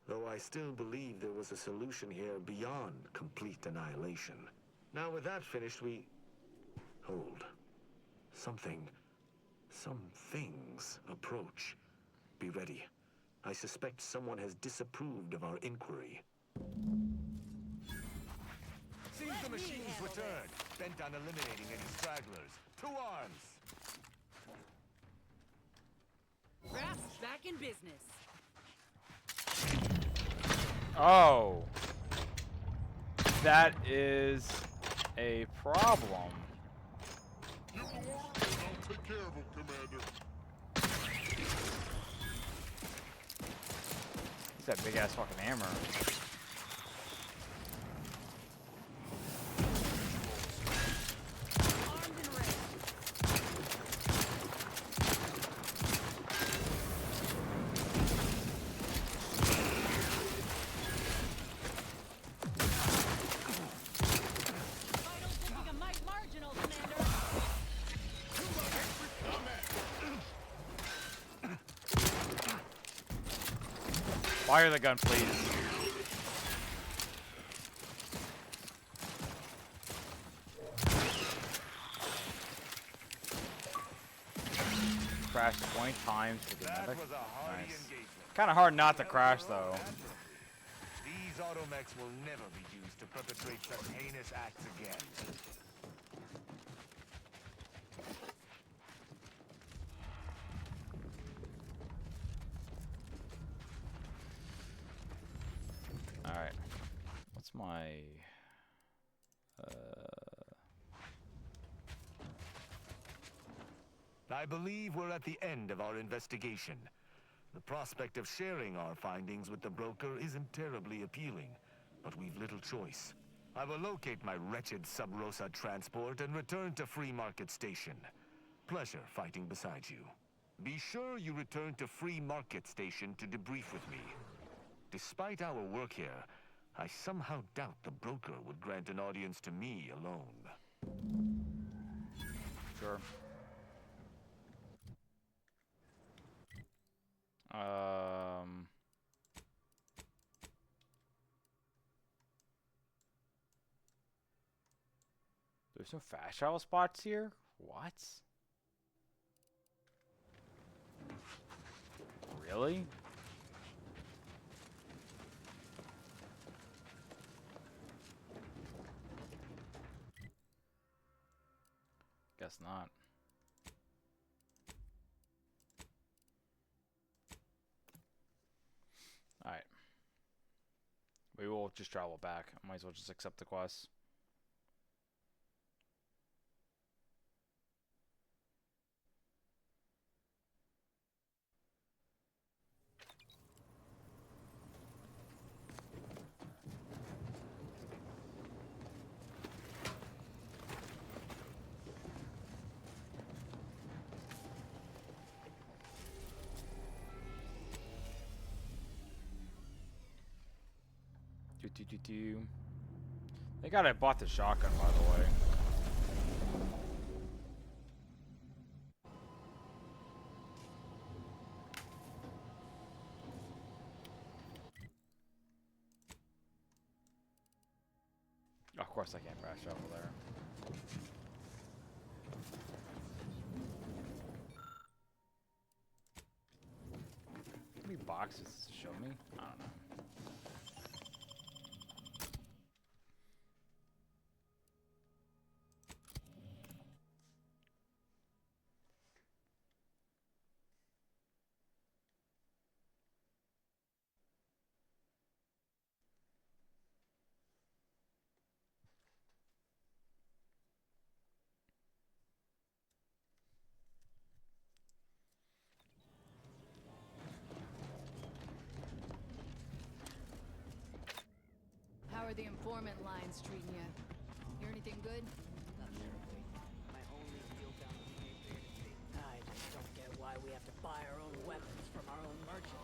though I still believe there was a solution here beyond complete annihilation. Now with that finished, we... Hold. Some things approach. Be ready. I suspect someone has disapproved of our inquiry. Seems the machines returned, bent on eliminating any stragglers. To arms! Raph's back in business. Oh. That is a problem. Give the word and I'll take care of him, Commander. What's that big ass fucking hammer? Fire the gun, please. Crashed 20 times to the medic. Nice. Kind of hard not to crash though. These automechs will never be used to perpetrate such heinous acts again. Alright. What's my... I believe we're at the end of our investigation. The prospect of sharing our findings with the broker isn't terribly appealing, but we've little choice. I will locate my wretched Sub Rosa transport and return to Free Market Station. Pleasure fighting beside you. Be sure you return to Free Market Station to debrief with me. Despite our work here, I somehow doubt the broker would grant an audience to me alone. Sure. There's no fast travel spots here? What? Really? Guess not. Alright. We will just travel back. I might as well just accept the quest. Thank God I bought the shotgun, by the way. Of course I can't fast travel there. How many boxes does it show me? I don't know. How are the informant lines treating you? Hear anything good? Not terribly. My only deal down to the Mayfair estate. I just don't get why we have to buy our own weapons from our own merchants.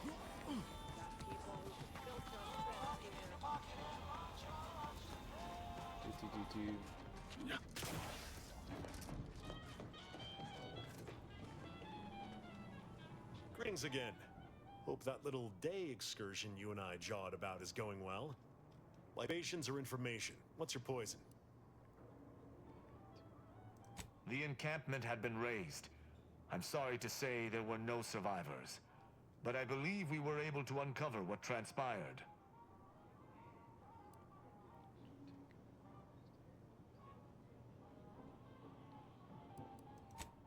Greetings again. Hope that little day excursion you and I jawed about is going well. Libations or information? What's your poison? The encampment had been razed. I'm sorry to say there were no survivors, but I believe we were able to uncover what transpired.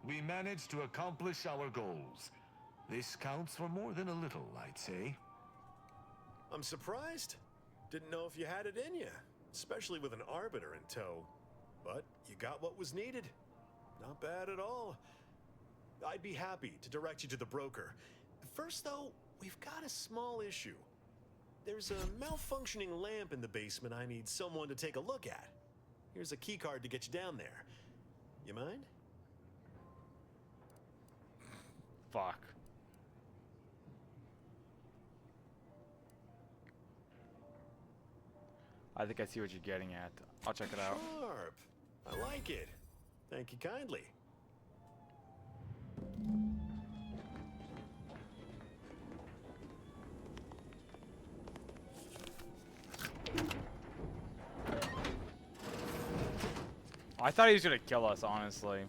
We managed to accomplish our goals. This counts for more than a little, I'd say. I'm surprised. Didn't know if you had it in you, especially with an Arbiter in tow. But you got what was needed. Not bad at all. I'd be happy to direct you to the broker. First, though, we've got a small issue. There's a malfunctioning lamp in the basement I need someone to take a look at. Here's a keycard to get you down there. You mind? Fuck. I think I see what you're getting at. I'll check it out. Sharp. I like it. Thank you kindly. I thought he was gonna kill us, honestly.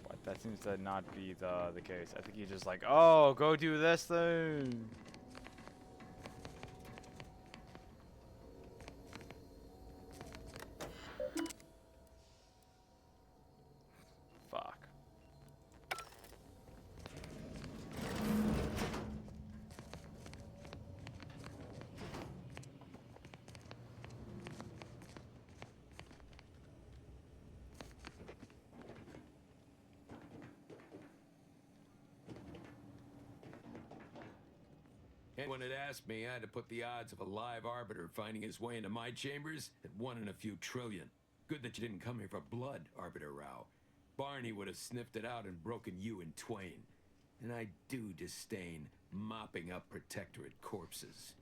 But that seems to not be the case. I think he's just like, oh, go do this thing. Fuck. Anyone had asked me, I had to put the odds of a live arbiter finding his way into my chambers at 1 in a few trillion. Good that you didn't come here for blood, Arbiter Rao. Barney would have sniffed it out and broken you in twain. And I do disdain mopping up Protectorate corpses.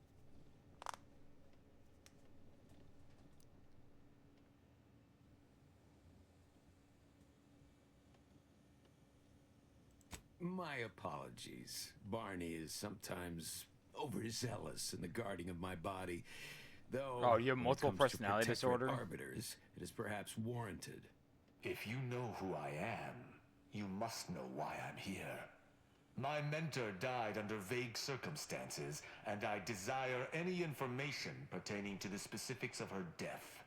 My apologies. Barney is sometimes overzealous in the guarding of my body, though. Oh, you have multiple when it comes to personality Protectorate disorder? arbiters, it is perhaps warranted. If you know who I am, you must know why I'm here. My mentor died under vague circumstances, and I desire any information pertaining to the specifics of her death.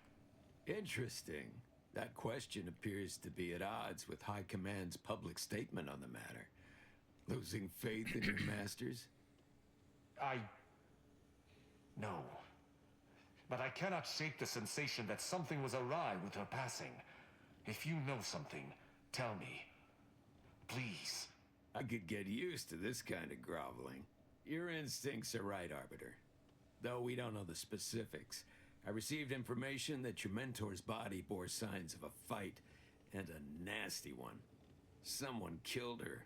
Interesting. That question appears to be at odds with High Command's public statement on the matter. Losing faith in your masters? No. But I cannot shake the sensation that something was awry with her passing. If you know something, tell me. Please. I could get used to this kind of groveling. Your instincts are right, Arbiter. Though we don't know the specifics, I received information that your mentor's body bore signs of a fight, and a nasty one. Someone killed her.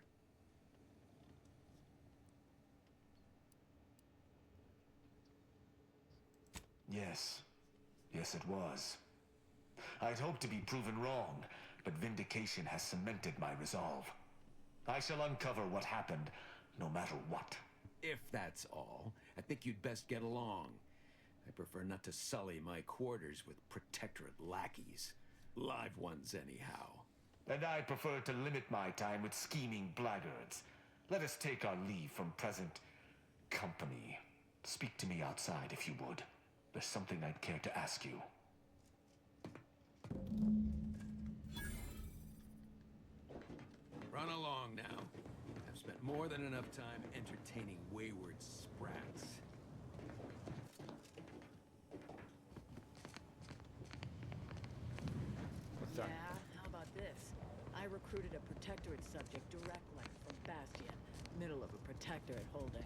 Yes. Yes, it was. I'd hoped to be proven wrong, but vindication has cemented my resolve. I shall uncover what happened, no matter what. If that's all, I think you'd best get along. I prefer not to sully my quarters with Protectorate lackeys. Live ones, anyhow. And I prefer to limit my time with scheming blackguards. Let us take our leave from present company. Speak to me outside, if you would. There's something I'd care to ask you. Run along now. I've spent more than enough time entertaining wayward sprats. Yeah, how about this? I recruited a Protectorate subject directly from Bastion, middle of a Protectorate holding.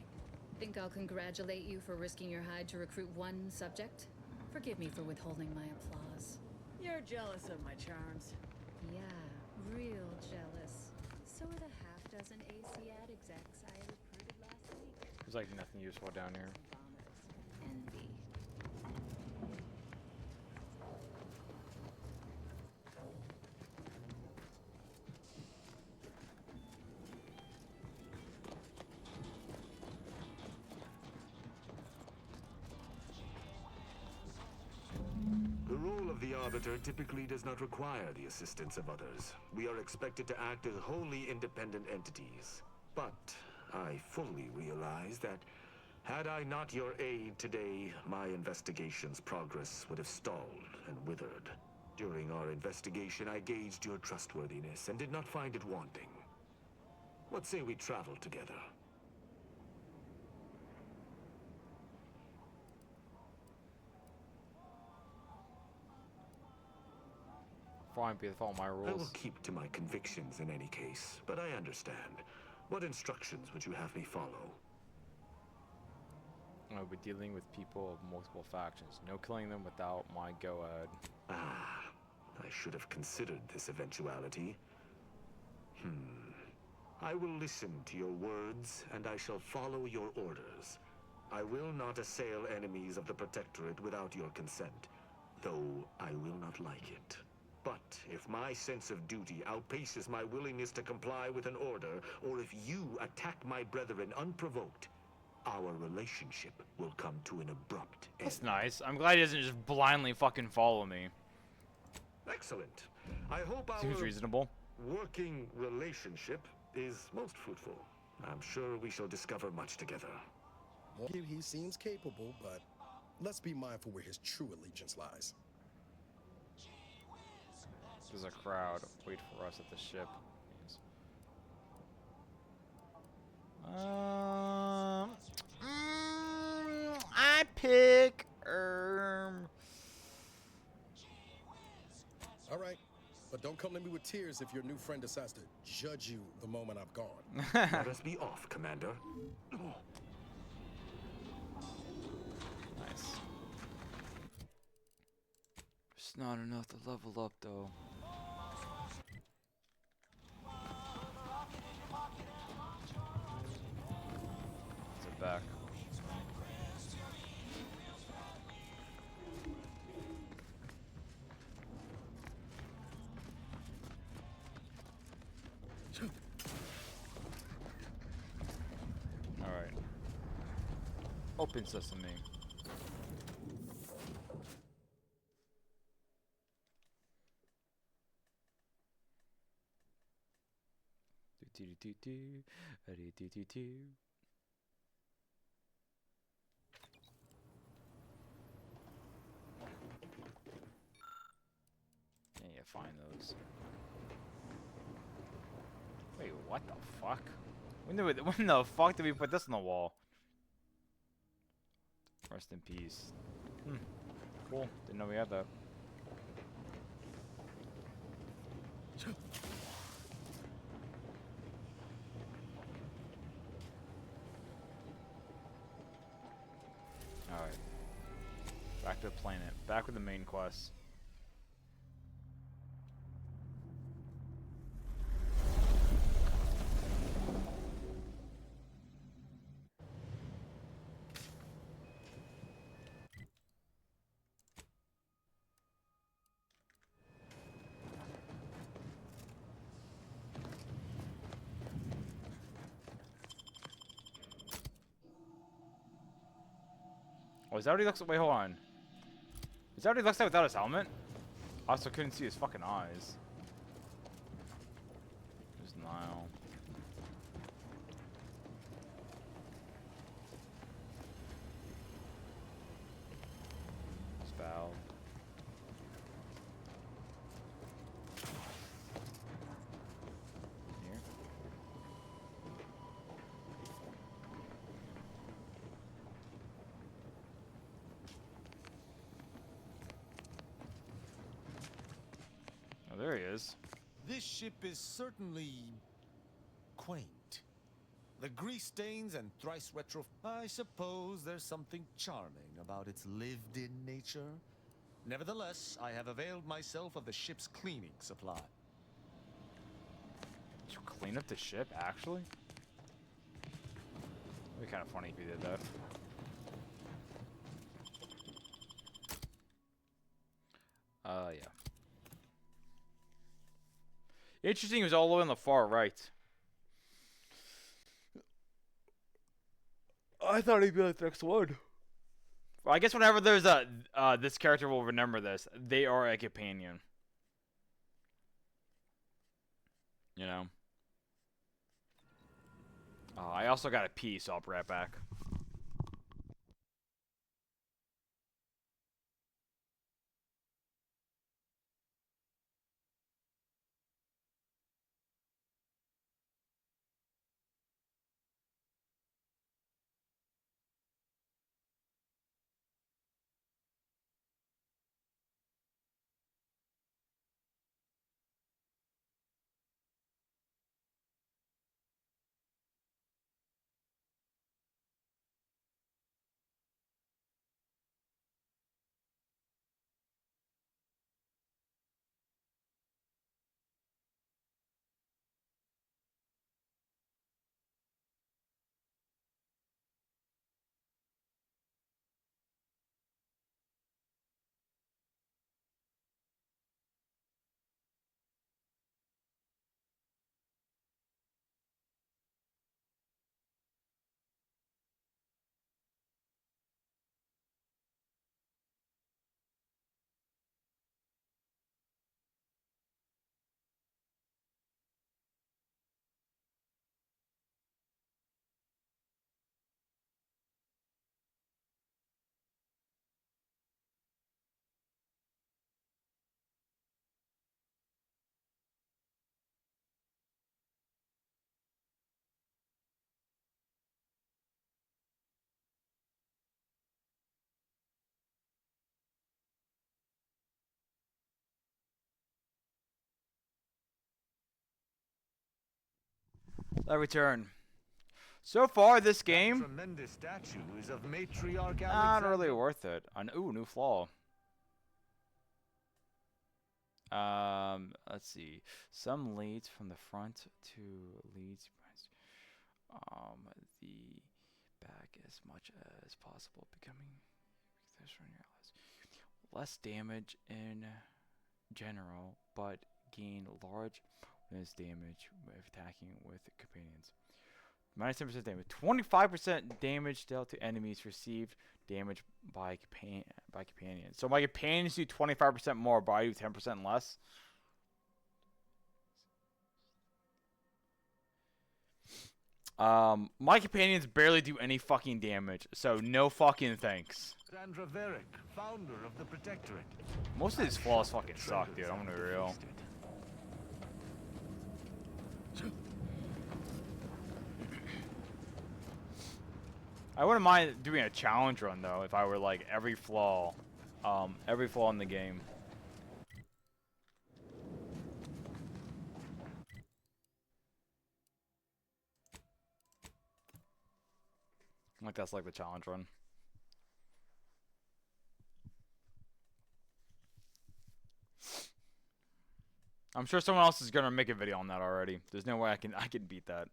Think I'll congratulate you for risking your hide to recruit one subject? Forgive me for withholding my applause. You're jealous of my charms. Yeah, real jealous. So are the half-dozen ACAD execs I recruited last week. There's like nothing useful down here. Envy. The role of the Arbiter typically does not require the assistance of others. We are expected to act as wholly independent entities. But I fully realize that had I not your aid today, my investigation's progress would have stalled and withered. During our investigation, I gauged your trustworthiness and did not find it wanting. What say we travel together? Fine, be follow my I will rules. keep to my convictions in any case, but I understand. What instructions would you have me follow? I'll be dealing with people of multiple factions. No killing them without my go-ahead. Ah, I should have considered this eventuality. I will listen to your words, and I shall follow your orders. I will not assail enemies of the Protectorate without your consent, though I will not like it. But if my sense of duty outpaces my willingness to comply with an order, or if you attack my brethren unprovoked, our relationship will come to an abrupt end. That's nice. I'm glad he doesn't just blindly fucking follow me. Excellent. I hope Seems our reasonable. working relationship is most fruitful. I'm sure we shall discover much together. He seems capable, but let's be mindful where his true allegiance lies. There's a crowd. Wait for us at the ship. I pick. All right, but don't come to me with tears if your new friend decides to judge you the moment I've gone. Let us be off, Commander. Nice. It's not enough to level up, though. Is it back? All right. Open sesame. Do do do do do do do do. Yeah, find those. Wait, what the fuck? When the fuck did we put this on the wall? Rest in peace. Cool. Didn't know we had that. Alright. Back to the planet. Back with the main quest. Oh, is that what he looks like? Wait, hold on. Is that what he looks like without his helmet? I also couldn't see his fucking eyes. There's Nile. There's Val. Here. Oh, there he is. This ship is certainly quaint. The grease stains and thrice retro. I suppose there's something charming about its lived-in nature. Nevertheless, I have availed myself of the ship's cleaning supply. Did you clean up the ship, actually? It'd be kind of funny if you did that. Yeah. Interesting, it was all the way on the far right. I thought he'd be like the next one. Well, I guess whenever there's a, this character will remember this. They are a companion. You know? I also got a pee, so I'll be right back. Let return. So far, this game, Tremendous statue is of matriarch not Alexandra. really worth it. Ooh, new flaw. Let's see. Some leads from the front to leads the back as much as possible, becoming less damage in general, but gain large bonus damage if attacking with companions. Minus 10% damage. 25% damage dealt to enemies received damage by companions. So my companions do 25% more, but I do 10% less. My companions barely do any fucking damage, so no fucking thanks. Sandra Varick, founder of the Protectorate. Most of these flaws fucking suck, dude. I'm gonna be real. I wouldn't mind doing a challenge run though if I were like every flaw in the game. Like that's like the challenge run. I'm sure someone else is gonna make a video on that already. There's no way I can beat that.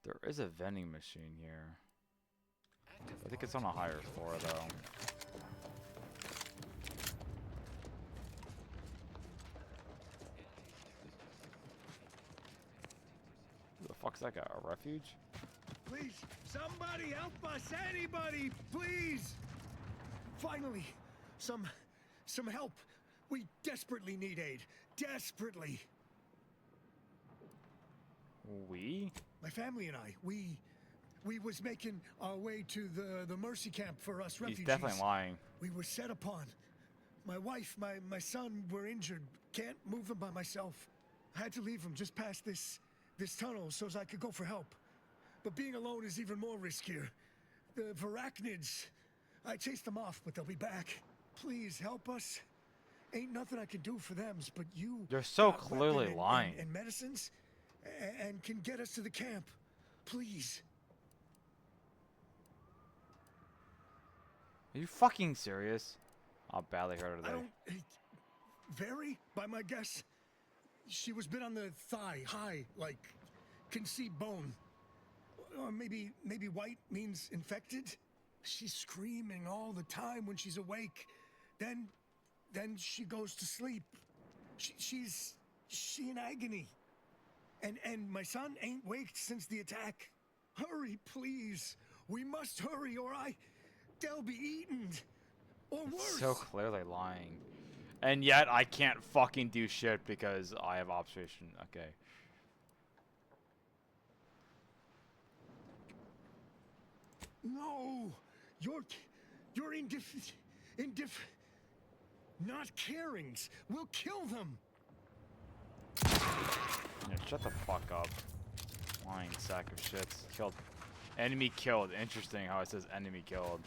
There is a vending machine here. I think it's on a higher floor though. Who the fuck's that guy? A refuge? Please, somebody help us! Anybody, please! Finally, some help. We desperately need aid. Desperately. We? My family and I, we was making our way to the Mercy camp for us refugees. He's definitely lying. We were set upon. My wife, my son were injured. Can't move them by myself. I had to leave them just past this tunnel so as I could go for help. But being alone is even more riskier. The Varachnids, I chased them off, but they'll be back. Please help us. Ain't nothing I can do for them, but you. You're so got clearly weapon and- lying. And medicines, and can get us to the camp. Please. Are you fucking serious? I'll badly hurt her I today. don't. Vary, by my guess. She was bit on the thigh, high, like can see bone. Or maybe white means infected. She's screaming all the time when she's awake. Then she goes to sleep. She's in agony. And my son ain't waked since the attack. Hurry, please. We must hurry, or they'll be eaten. Or worse. So clearly lying. And yet I can't fucking do shit because I have observation. Okay. No, you're not carings. We'll kill them. Yeah, shut the fuck up. Lying sack of shits. Killed. Enemy killed. Interesting how it says enemy killed.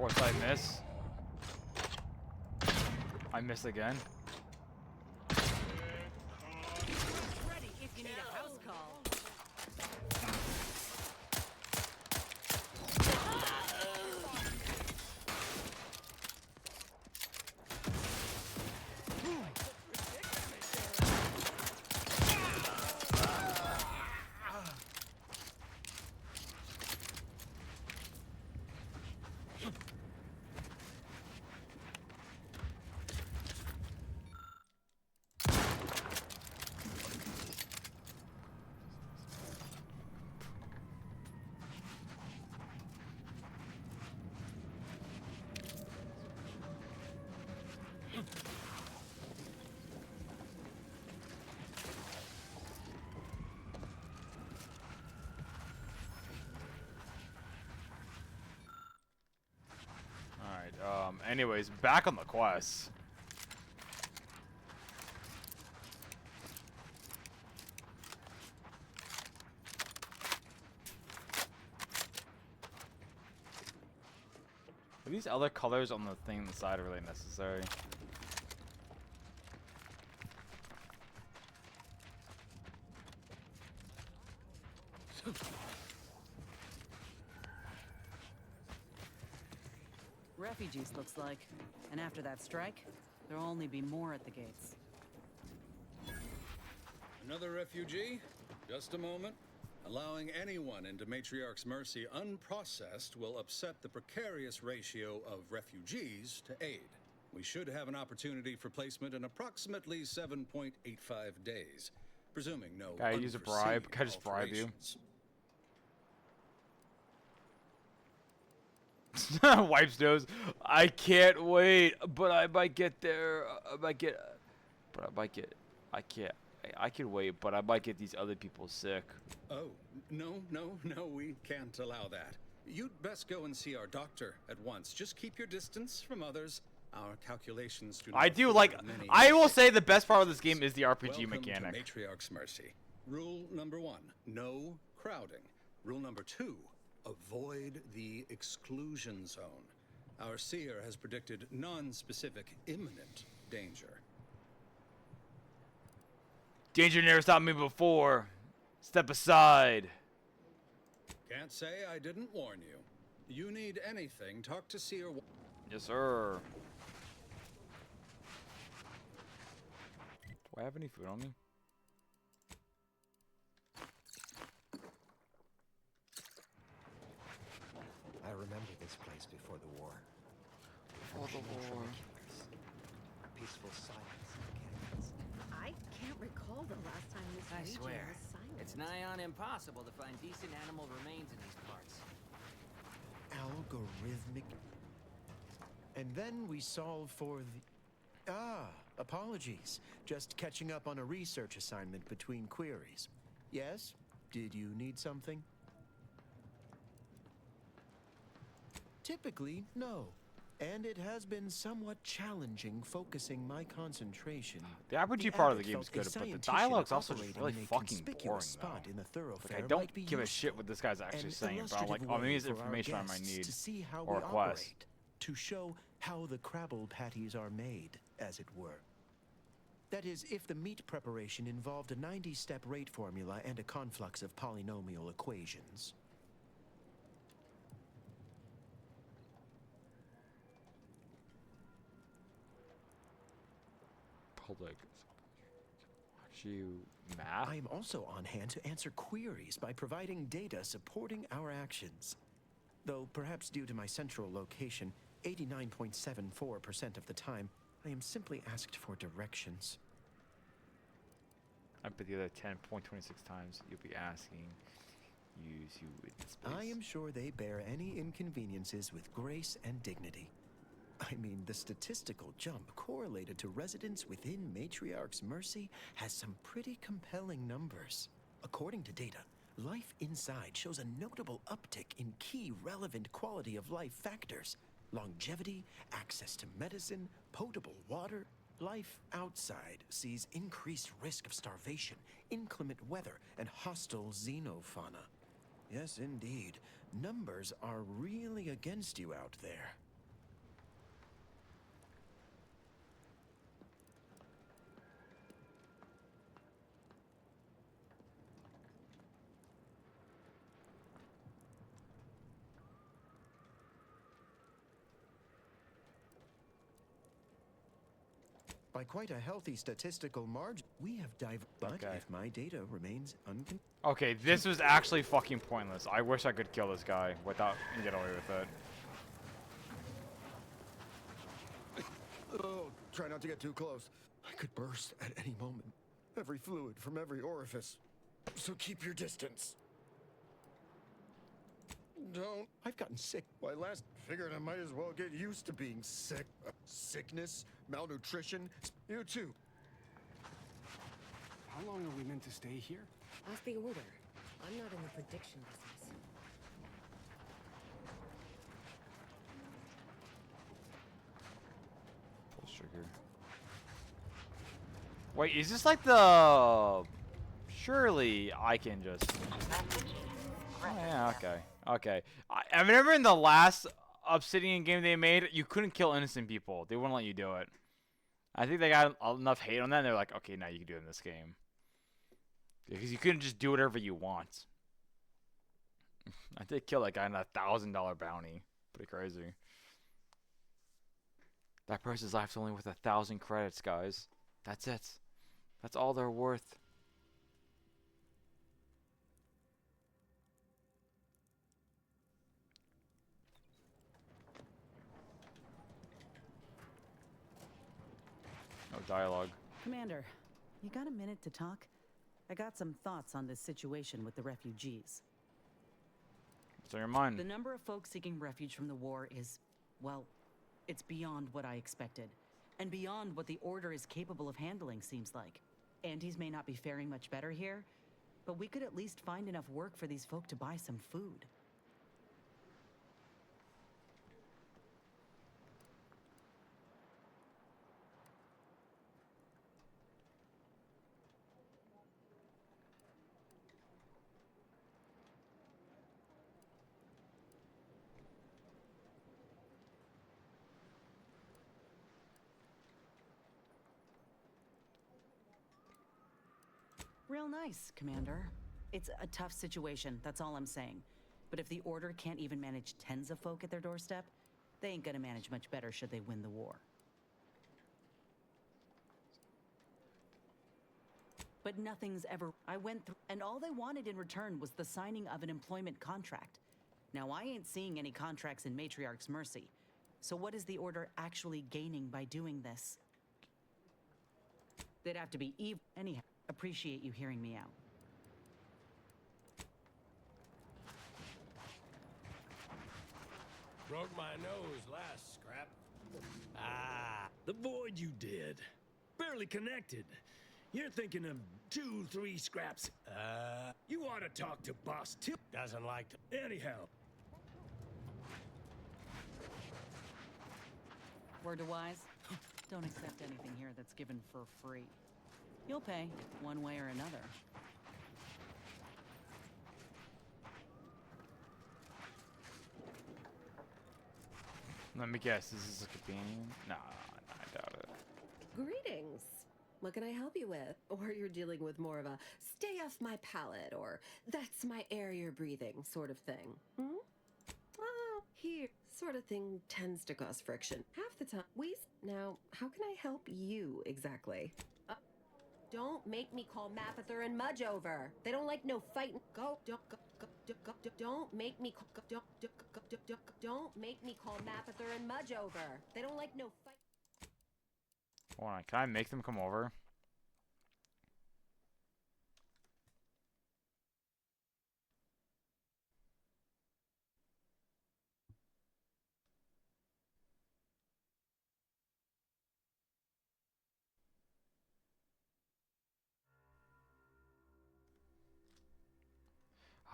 course I miss. I miss again. Ready if you need a house call. Anyways, back on the quest. Are these other colors on the thing on the side really necessary? Refugees, looks like. And after that strike, there'll only be more at the gates. Another refugee? Just a moment. Allowing anyone into Matriarch's Mercy unprocessed will upset the precarious ratio of refugees to aid. We should have an opportunity for placement in approximately 7.85 days, presuming no Can I use a bribe? Can I just bribe you? Wipes nose. I can't wait, but I might get there. I can't. I can wait, but I might get these other people sick. Oh, no, we can't allow that. You'd best go and see our doctor at once. Just keep your distance from others. Our calculations do not I do like. I will say the best part of this game is the RPG mechanic. To Matriarch's Mercy. Rule number 1: no crowding. Rule number 2: avoid the exclusion zone. Our seer has predicted non-specific imminent danger. Danger never stopped me before. Step aside. Can't say I didn't warn you. You need anything, talk to Seer. Yes, sir. Do I have any food on me? I remember this place before the war. Before the war. Peaceful silence in the canyons. I can't recall the last time this I region swear, was silent. it's nigh on impossible to find decent animal remains in these parts. Algorithmic. And then we solve for the... apologies. Just catching up on a research assignment between queries. Yes? Did you need something? Typically, no. And it has been somewhat challenging focusing my concentration. The RPG part of the game is good, but the dialogue's also just really fucking boring, spot in the thoroughfare. Like, I don't give a shit what this guy's actually saying, but I'm like, oh, maybe it's information I might need, to see how or a we quest. operate, to show how the Crabble patties are made, as it were. That is, if the meat preparation involved a 90-step rate formula and a conflux of polynomial equations. Like, you math? I am also on hand to answer queries by providing data supporting our actions. Though perhaps due to my central location, 89.74% of the time, I am simply asked for directions. I bet the other 10.26 times you'll be asking, use you in space. I am sure they bear any inconveniences with grace and dignity. I mean, the statistical jump correlated to residents within Matriarch's Mercy has some pretty compelling numbers. According to data, life inside shows a notable uptick in key relevant quality of life factors. Longevity, access to medicine, potable water. Life outside sees increased risk of starvation, inclement weather, and hostile xenofauna. Yes, indeed. Numbers are really against you out there. by quite a healthy statistical margin. We have but Okay. if my data remains Okay, this was actually fucking pointless. I wish I could kill this guy without and get away with it. Oh, try not to get too close. I could burst at any moment. Every fluid from every orifice. So keep your distance. Don't. I've gotten sick. Why, last figured I might as well get used to being sick. Sickness, malnutrition. You too. How long are we meant to stay here? Ask the order. I'm not in the prediction business. Pull trigger. Wait, is this like the... Surely I can just... Oh, yeah, okay. Okay. I remember in the last Obsidian game they made, you couldn't kill innocent people. They wouldn't let you do it. I think they got enough hate on that, and they're like, okay, now you can do it in this game. Because you couldn't just do whatever you want. I did kill that guy on a $1,000 bounty. Pretty crazy. That person's life's only worth 1,000 credits, guys. That's it. That's all they're worth. No dialogue. Commander, you got a minute to talk? I got some thoughts on this situation with the refugees. What's on your mind? The number of folks seeking refuge from the war is, well, it's beyond what I expected. And beyond what the Order is capable of handling, seems like. Andes may not be faring much better here, but we could at least find enough work for these folk to buy some food. Real nice, Commander. It's a tough situation, that's all I'm saying. But if the Order can't even manage tens of folk at their doorstep, they ain't gonna manage much better should they win the war. But nothing's ever... I went through... And all they wanted in return was the signing of an employment contract. Now, I ain't seeing any contracts in Matriarch's Mercy. So what is the Order actually gaining by doing this? They'd have to be evil... Anyhow. Appreciate you hearing me out. Broke my nose last scrap. Ah, the void you did. Barely connected. You're thinking of 2-3 scraps. You ought to talk to Boss Tip. Doesn't like to. Anyhow. Word to wise? Don't accept anything here that's given for free. You'll pay, one way or another. Let me guess, this is a companion? Nah, I doubt it. Greetings. What can I help you with? Or you're dealing with more of a stay off my palate or that's my air you're breathing sort of thing. Hmm? Well, here sort of thing tends to cause friction. Half the time. Now, how can I help you exactly? Don't make me call Mapother and Mudge over. They don't like no fighting. Don't make me don't make me call Mapother and Mudge over. They don't like no fight. Hold on, can I make them come over?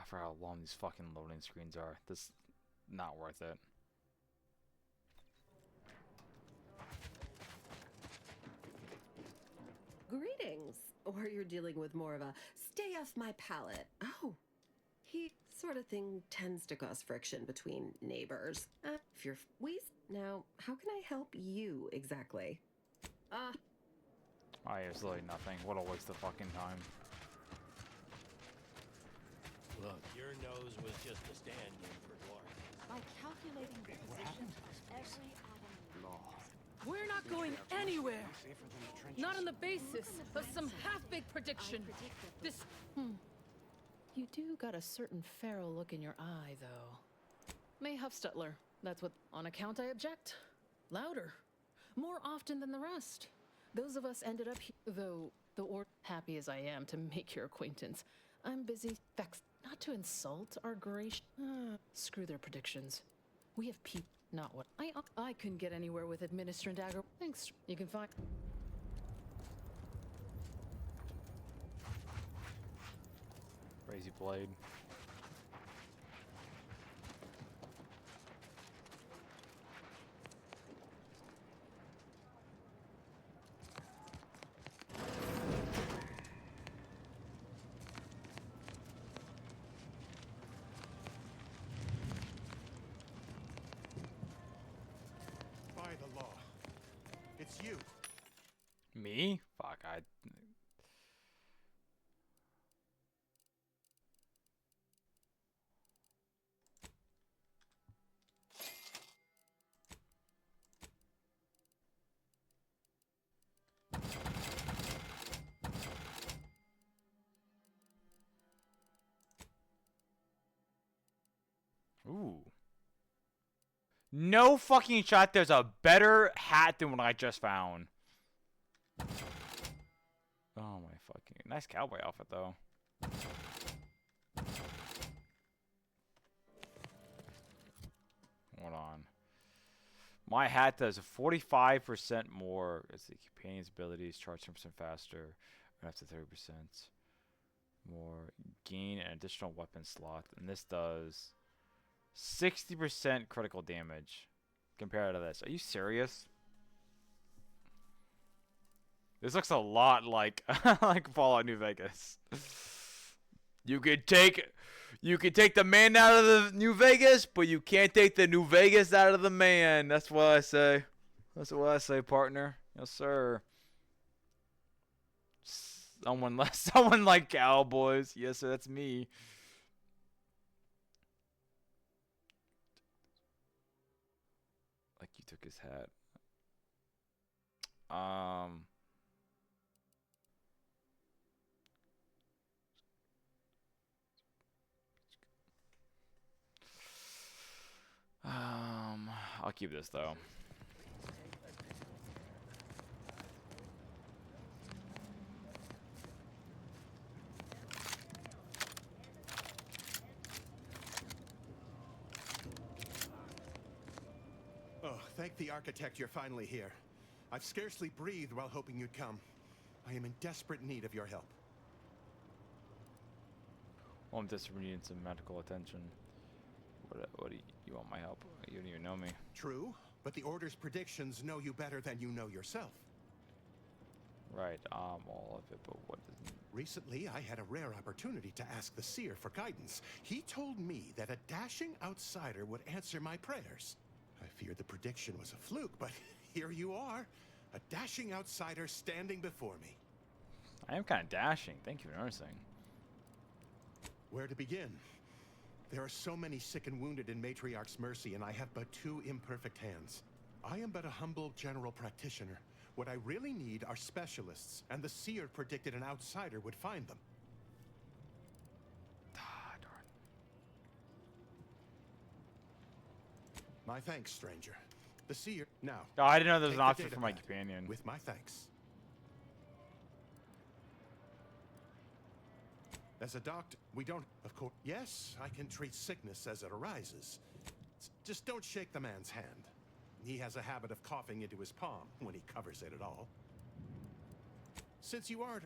I forgot how long these fucking loading screens are. This is not worth it. Greetings. Or you're dealing with more of a stay off my palate. Oh, he sort of thing tends to cause friction between neighbors. If you're now, how can I help you exactly? Oh, yeah, it's literally nothing. What a waste of fucking time. Look, your nose was just a stand-in for Dwarf. By calculating the position of every atom in the law, We're not going anywhere. Not on the basis of some half-baked prediction. This. You do got a certain feral look in your eye, though. May Huffstutler. That's what. On account, I object. Louder. More often than the rest. Those of us ended up though, happy as I am to make your acquaintance, I'm busy vexed not to insult our gracious. Screw their predictions. We have people, not what I couldn't get anywhere with administering dagger. Thanks. You can find. Crazy blade. By the law. It's you. Me? Fuck, I. Ooh. No fucking shot there's a better hat than what I just found. Oh my fucking. Nice cowboy outfit though. Hold on. My hat does 45% more as the companion's abilities, charge 10% faster, up to 30% more, gain an additional weapon slot, and this does 60% critical damage compared to this. Are you serious? This looks a lot like like Fallout New Vegas. You could take the man out of the New Vegas, but you can't take the New Vegas out of the man. That's what I say. That's what I say, partner. Yes, sir. Someone like cowboys. Yes, sir. That's me. Like you took his hat. I'll keep this though. Oh, thank the architect you're finally here. I've scarcely breathed while hoping you'd come. I am in desperate need of your help. Well, I'm desperately needing some medical attention. What do you want my help? You don't even know me. True, but the Order's predictions know you better than you know yourself. Right, all of it, but what does... Recently, I had a rare opportunity to ask the Seer for guidance. He told me that a dashing outsider would answer my prayers. I feared the prediction was a fluke, but here you are. A dashing outsider standing before me. I am kind of dashing. Thank you for noticing. Where to begin? There are so many sick and wounded in Matriarch's Mercy, and I have but 2 imperfect hands. I am but a humble general practitioner. What I really need are specialists, and the Seer predicted an outsider would find them. Ah, darn. My thanks, stranger. The Seer... Now... Oh, I didn't know there was take an the option data for my pad companion. With my thanks. As a doctor, we don't... Of course... Yes, I can treat sickness as it arises. Just don't shake the man's hand. He has a habit of coughing into his palm when he covers it at all. Since you aren't...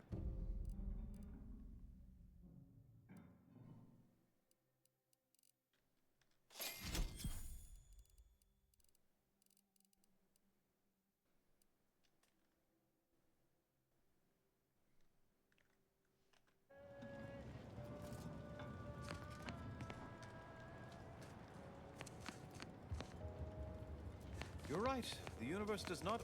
You're right. The universe does not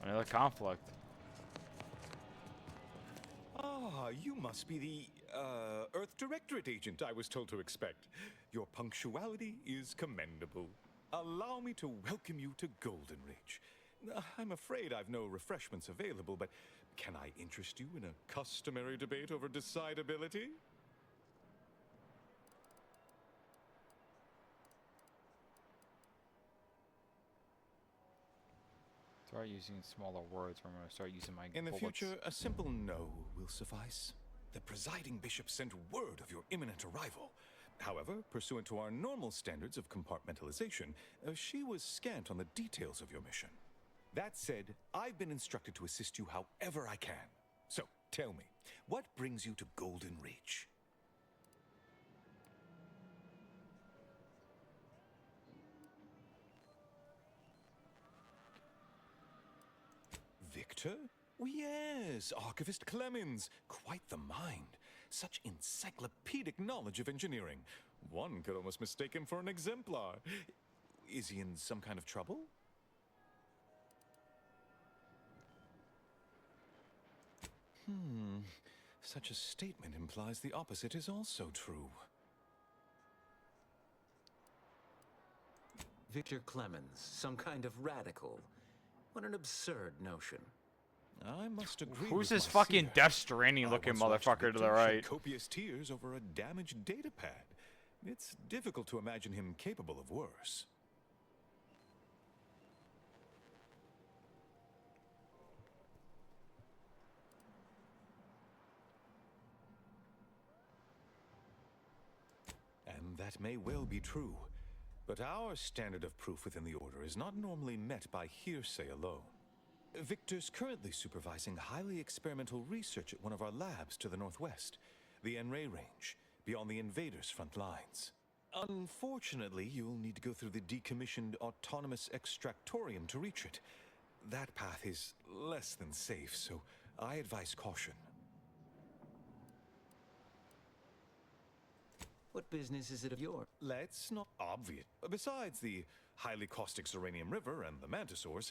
Another conflict. Ah, you must be the, Earth Directorate agent I was told to expect. Your punctuality is commendable. Allow me to welcome you to Golden Ridge. I'm afraid I've no refreshments available, but can I interest you in a customary debate over decidability? Start using smaller words, or I'm going to start using my In the bullets. future, a simple no will suffice. The presiding bishop sent word of your imminent arrival. However, pursuant to our normal standards of compartmentalization, she was scant on the details of your mission. That said, I've been instructed to assist you however I can. So, tell me, what brings you to Golden Ridge? Victor? Oh, yes, Archivist Clemens. Quite the mind. Such encyclopedic knowledge of engineering. One could almost mistake him for an exemplar. Is he in some kind of trouble? Such a statement implies the opposite is also true. Victor Clemens, some kind of radical. What an absurd notion. I must agree. Who's with this my fucking seer. Death Stranding looking I once watched motherfucker to the Victor shed right? copious tears over a damaged data pad. It's difficult to imagine him capable of worse. And that may well be true. But our standard of proof within the Order is not normally met by hearsay alone. Victor's currently supervising highly experimental research at one of our labs to the northwest, the Enray Range, beyond the invaders' front lines. Unfortunately, you'll need to go through the decommissioned autonomous extractorium to reach it. That path is less than safe, so I advise caution. What business is it of yours? Let's not obviate. Besides the highly caustic Zeranium River and the Mantisaurs,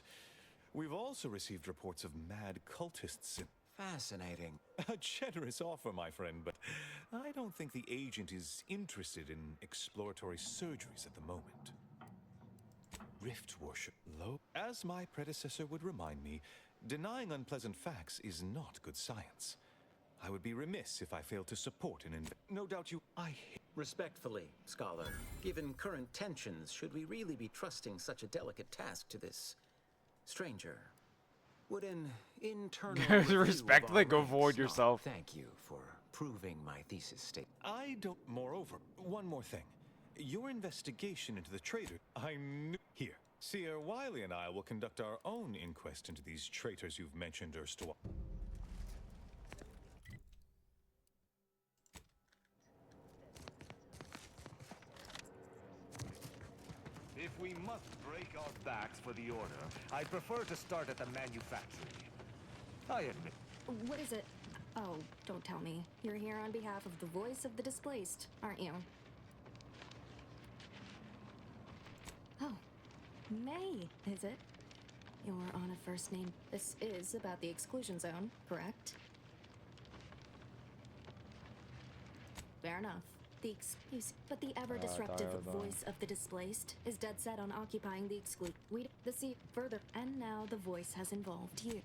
we've also received reports of mad cultists in... Fascinating. A generous offer, my friend, but I don't think the agent is interested in exploratory surgeries at the moment. Rift worship, low. As my predecessor would remind me, denying unpleasant facts is not good science. I would be remiss if I failed to support an no doubt you... Respectfully, Scholar, given current tensions, should we really be trusting such a delicate task to this stranger? Would an internal review of Respectfully, our go ranks void not yourself. Thank you for proving my thesis state. I don't... Moreover, one more thing. Your investigation into the traitor... I knew... Here, Seer Wiley and I will conduct our own inquest into these traitors you've mentioned erstwhile. If we must break our backs for the Order, I'd prefer to start at the manufactory. I admit. What is it? Oh, don't tell me. You're here on behalf of the voice of the displaced, aren't you? Oh, May, is it? You're on a first name. This is about the exclusion zone, correct? Fair enough. But the ever-disruptive voice of the displaced is dead set on occupying the further. And now the voice has involved you.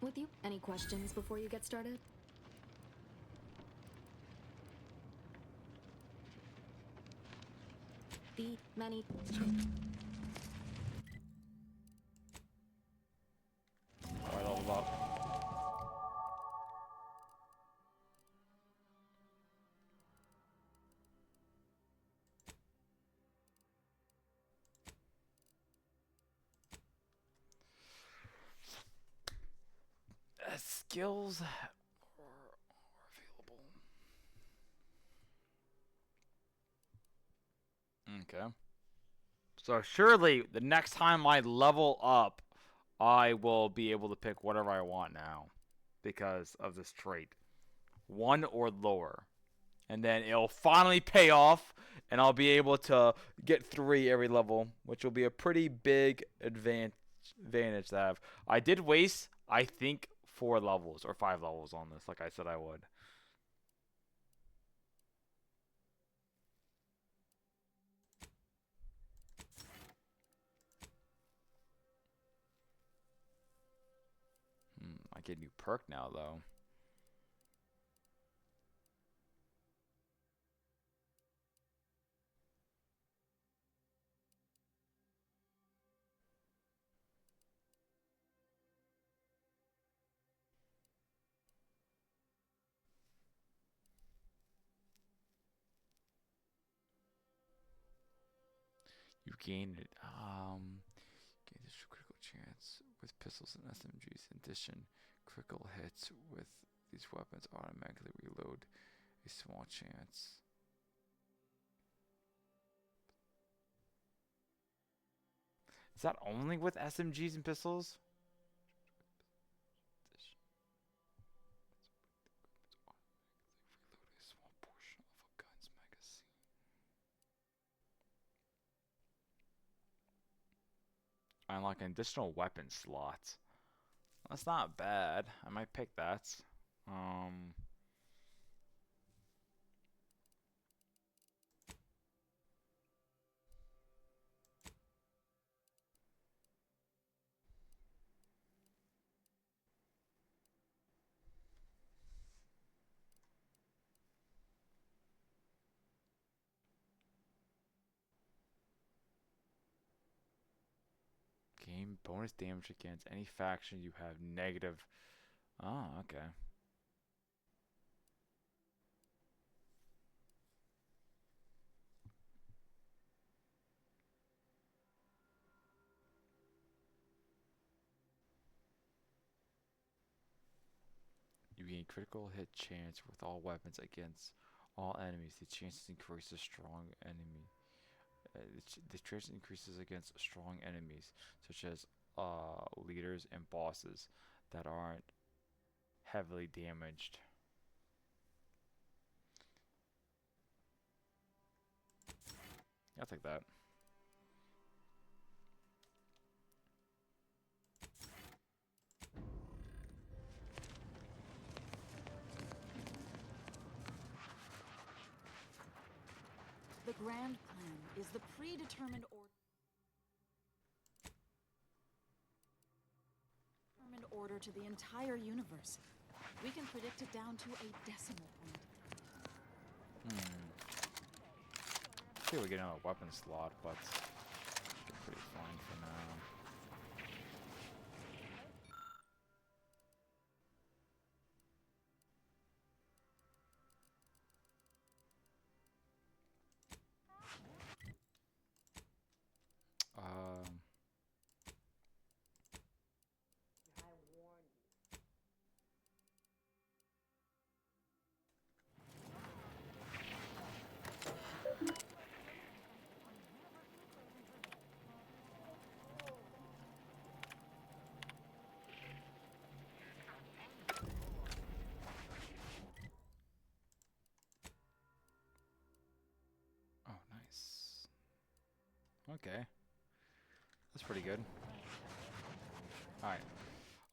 With you? Any questions before you get started? The many... Alright, leveled up. Skills are available. Okay. So surely the next time I level up, I will be able to pick whatever I want now because of this trait. 1 or lower. And then it'll finally pay off and I'll be able to get 3 every level, which will be a pretty big advantage to have. I did waste, I think, 4 levels or 5 levels on this, like I said I would. I get a new perk now, though. You gain it. Gain this critical chance with pistols and SMGs. In addition, critical hits with these weapons automatically reload a small chance. Is that only with SMGs and pistols? Unlock an additional weapon slot. That's not bad. I might pick that. Gain bonus damage against any faction you have negative. Oh, okay. You gain critical hit chance with all weapons against all enemies. The chances increases strong enemy. The chance increases against strong enemies, such as leaders and bosses that aren't heavily damaged. I'll take that. The grand plan is the predetermined order to the entire universe. We can predict it down to a decimal point. I think we get another weapon slot, but it's pretty fine for now. Okay. That's pretty good. Alright.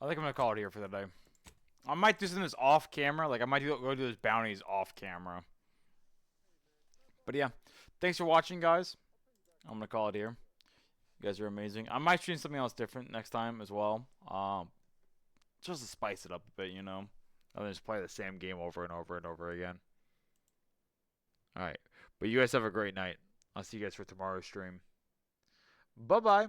I think I'm gonna call it here for the day. I might do some of this off camera. Like, I might go do those bounties off camera. But yeah. Thanks for watching, guys. I'm gonna call it here. You guys are amazing. I might stream something else different next time as well. Just to spice it up a bit, you know. Other than just play the same game over and over and over again. Alright. But you guys have a great night. I'll see you guys for tomorrow's stream. Bye-bye.